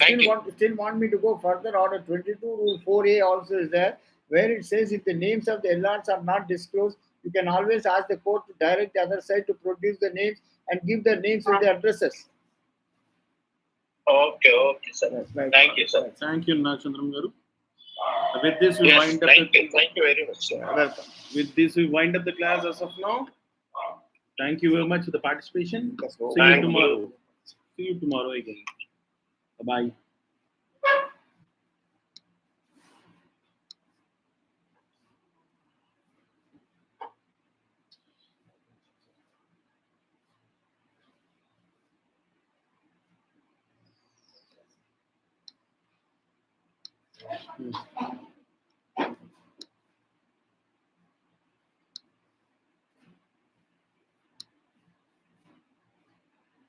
S3: still want me to go further, Order 22, Rule 4A also is there, where it says if the names of the LRs are not disclosed, you can always ask the court to direct the other side to produce the names and give the names with the addresses.
S10: Okay, sir.
S3: Right.
S10: Thank you, sir.
S6: Thank you, Nagachandram garu. With this, we
S10: Yes,
S6: wind up.
S10: thank you very much, sir.
S3: Welcome.
S6: With this, we wind up the class as of now. Thank you very much for the participation.
S3: That's all.
S6: See you
S10: Thank
S6: tomorrow. See you tomorrow again. Bye.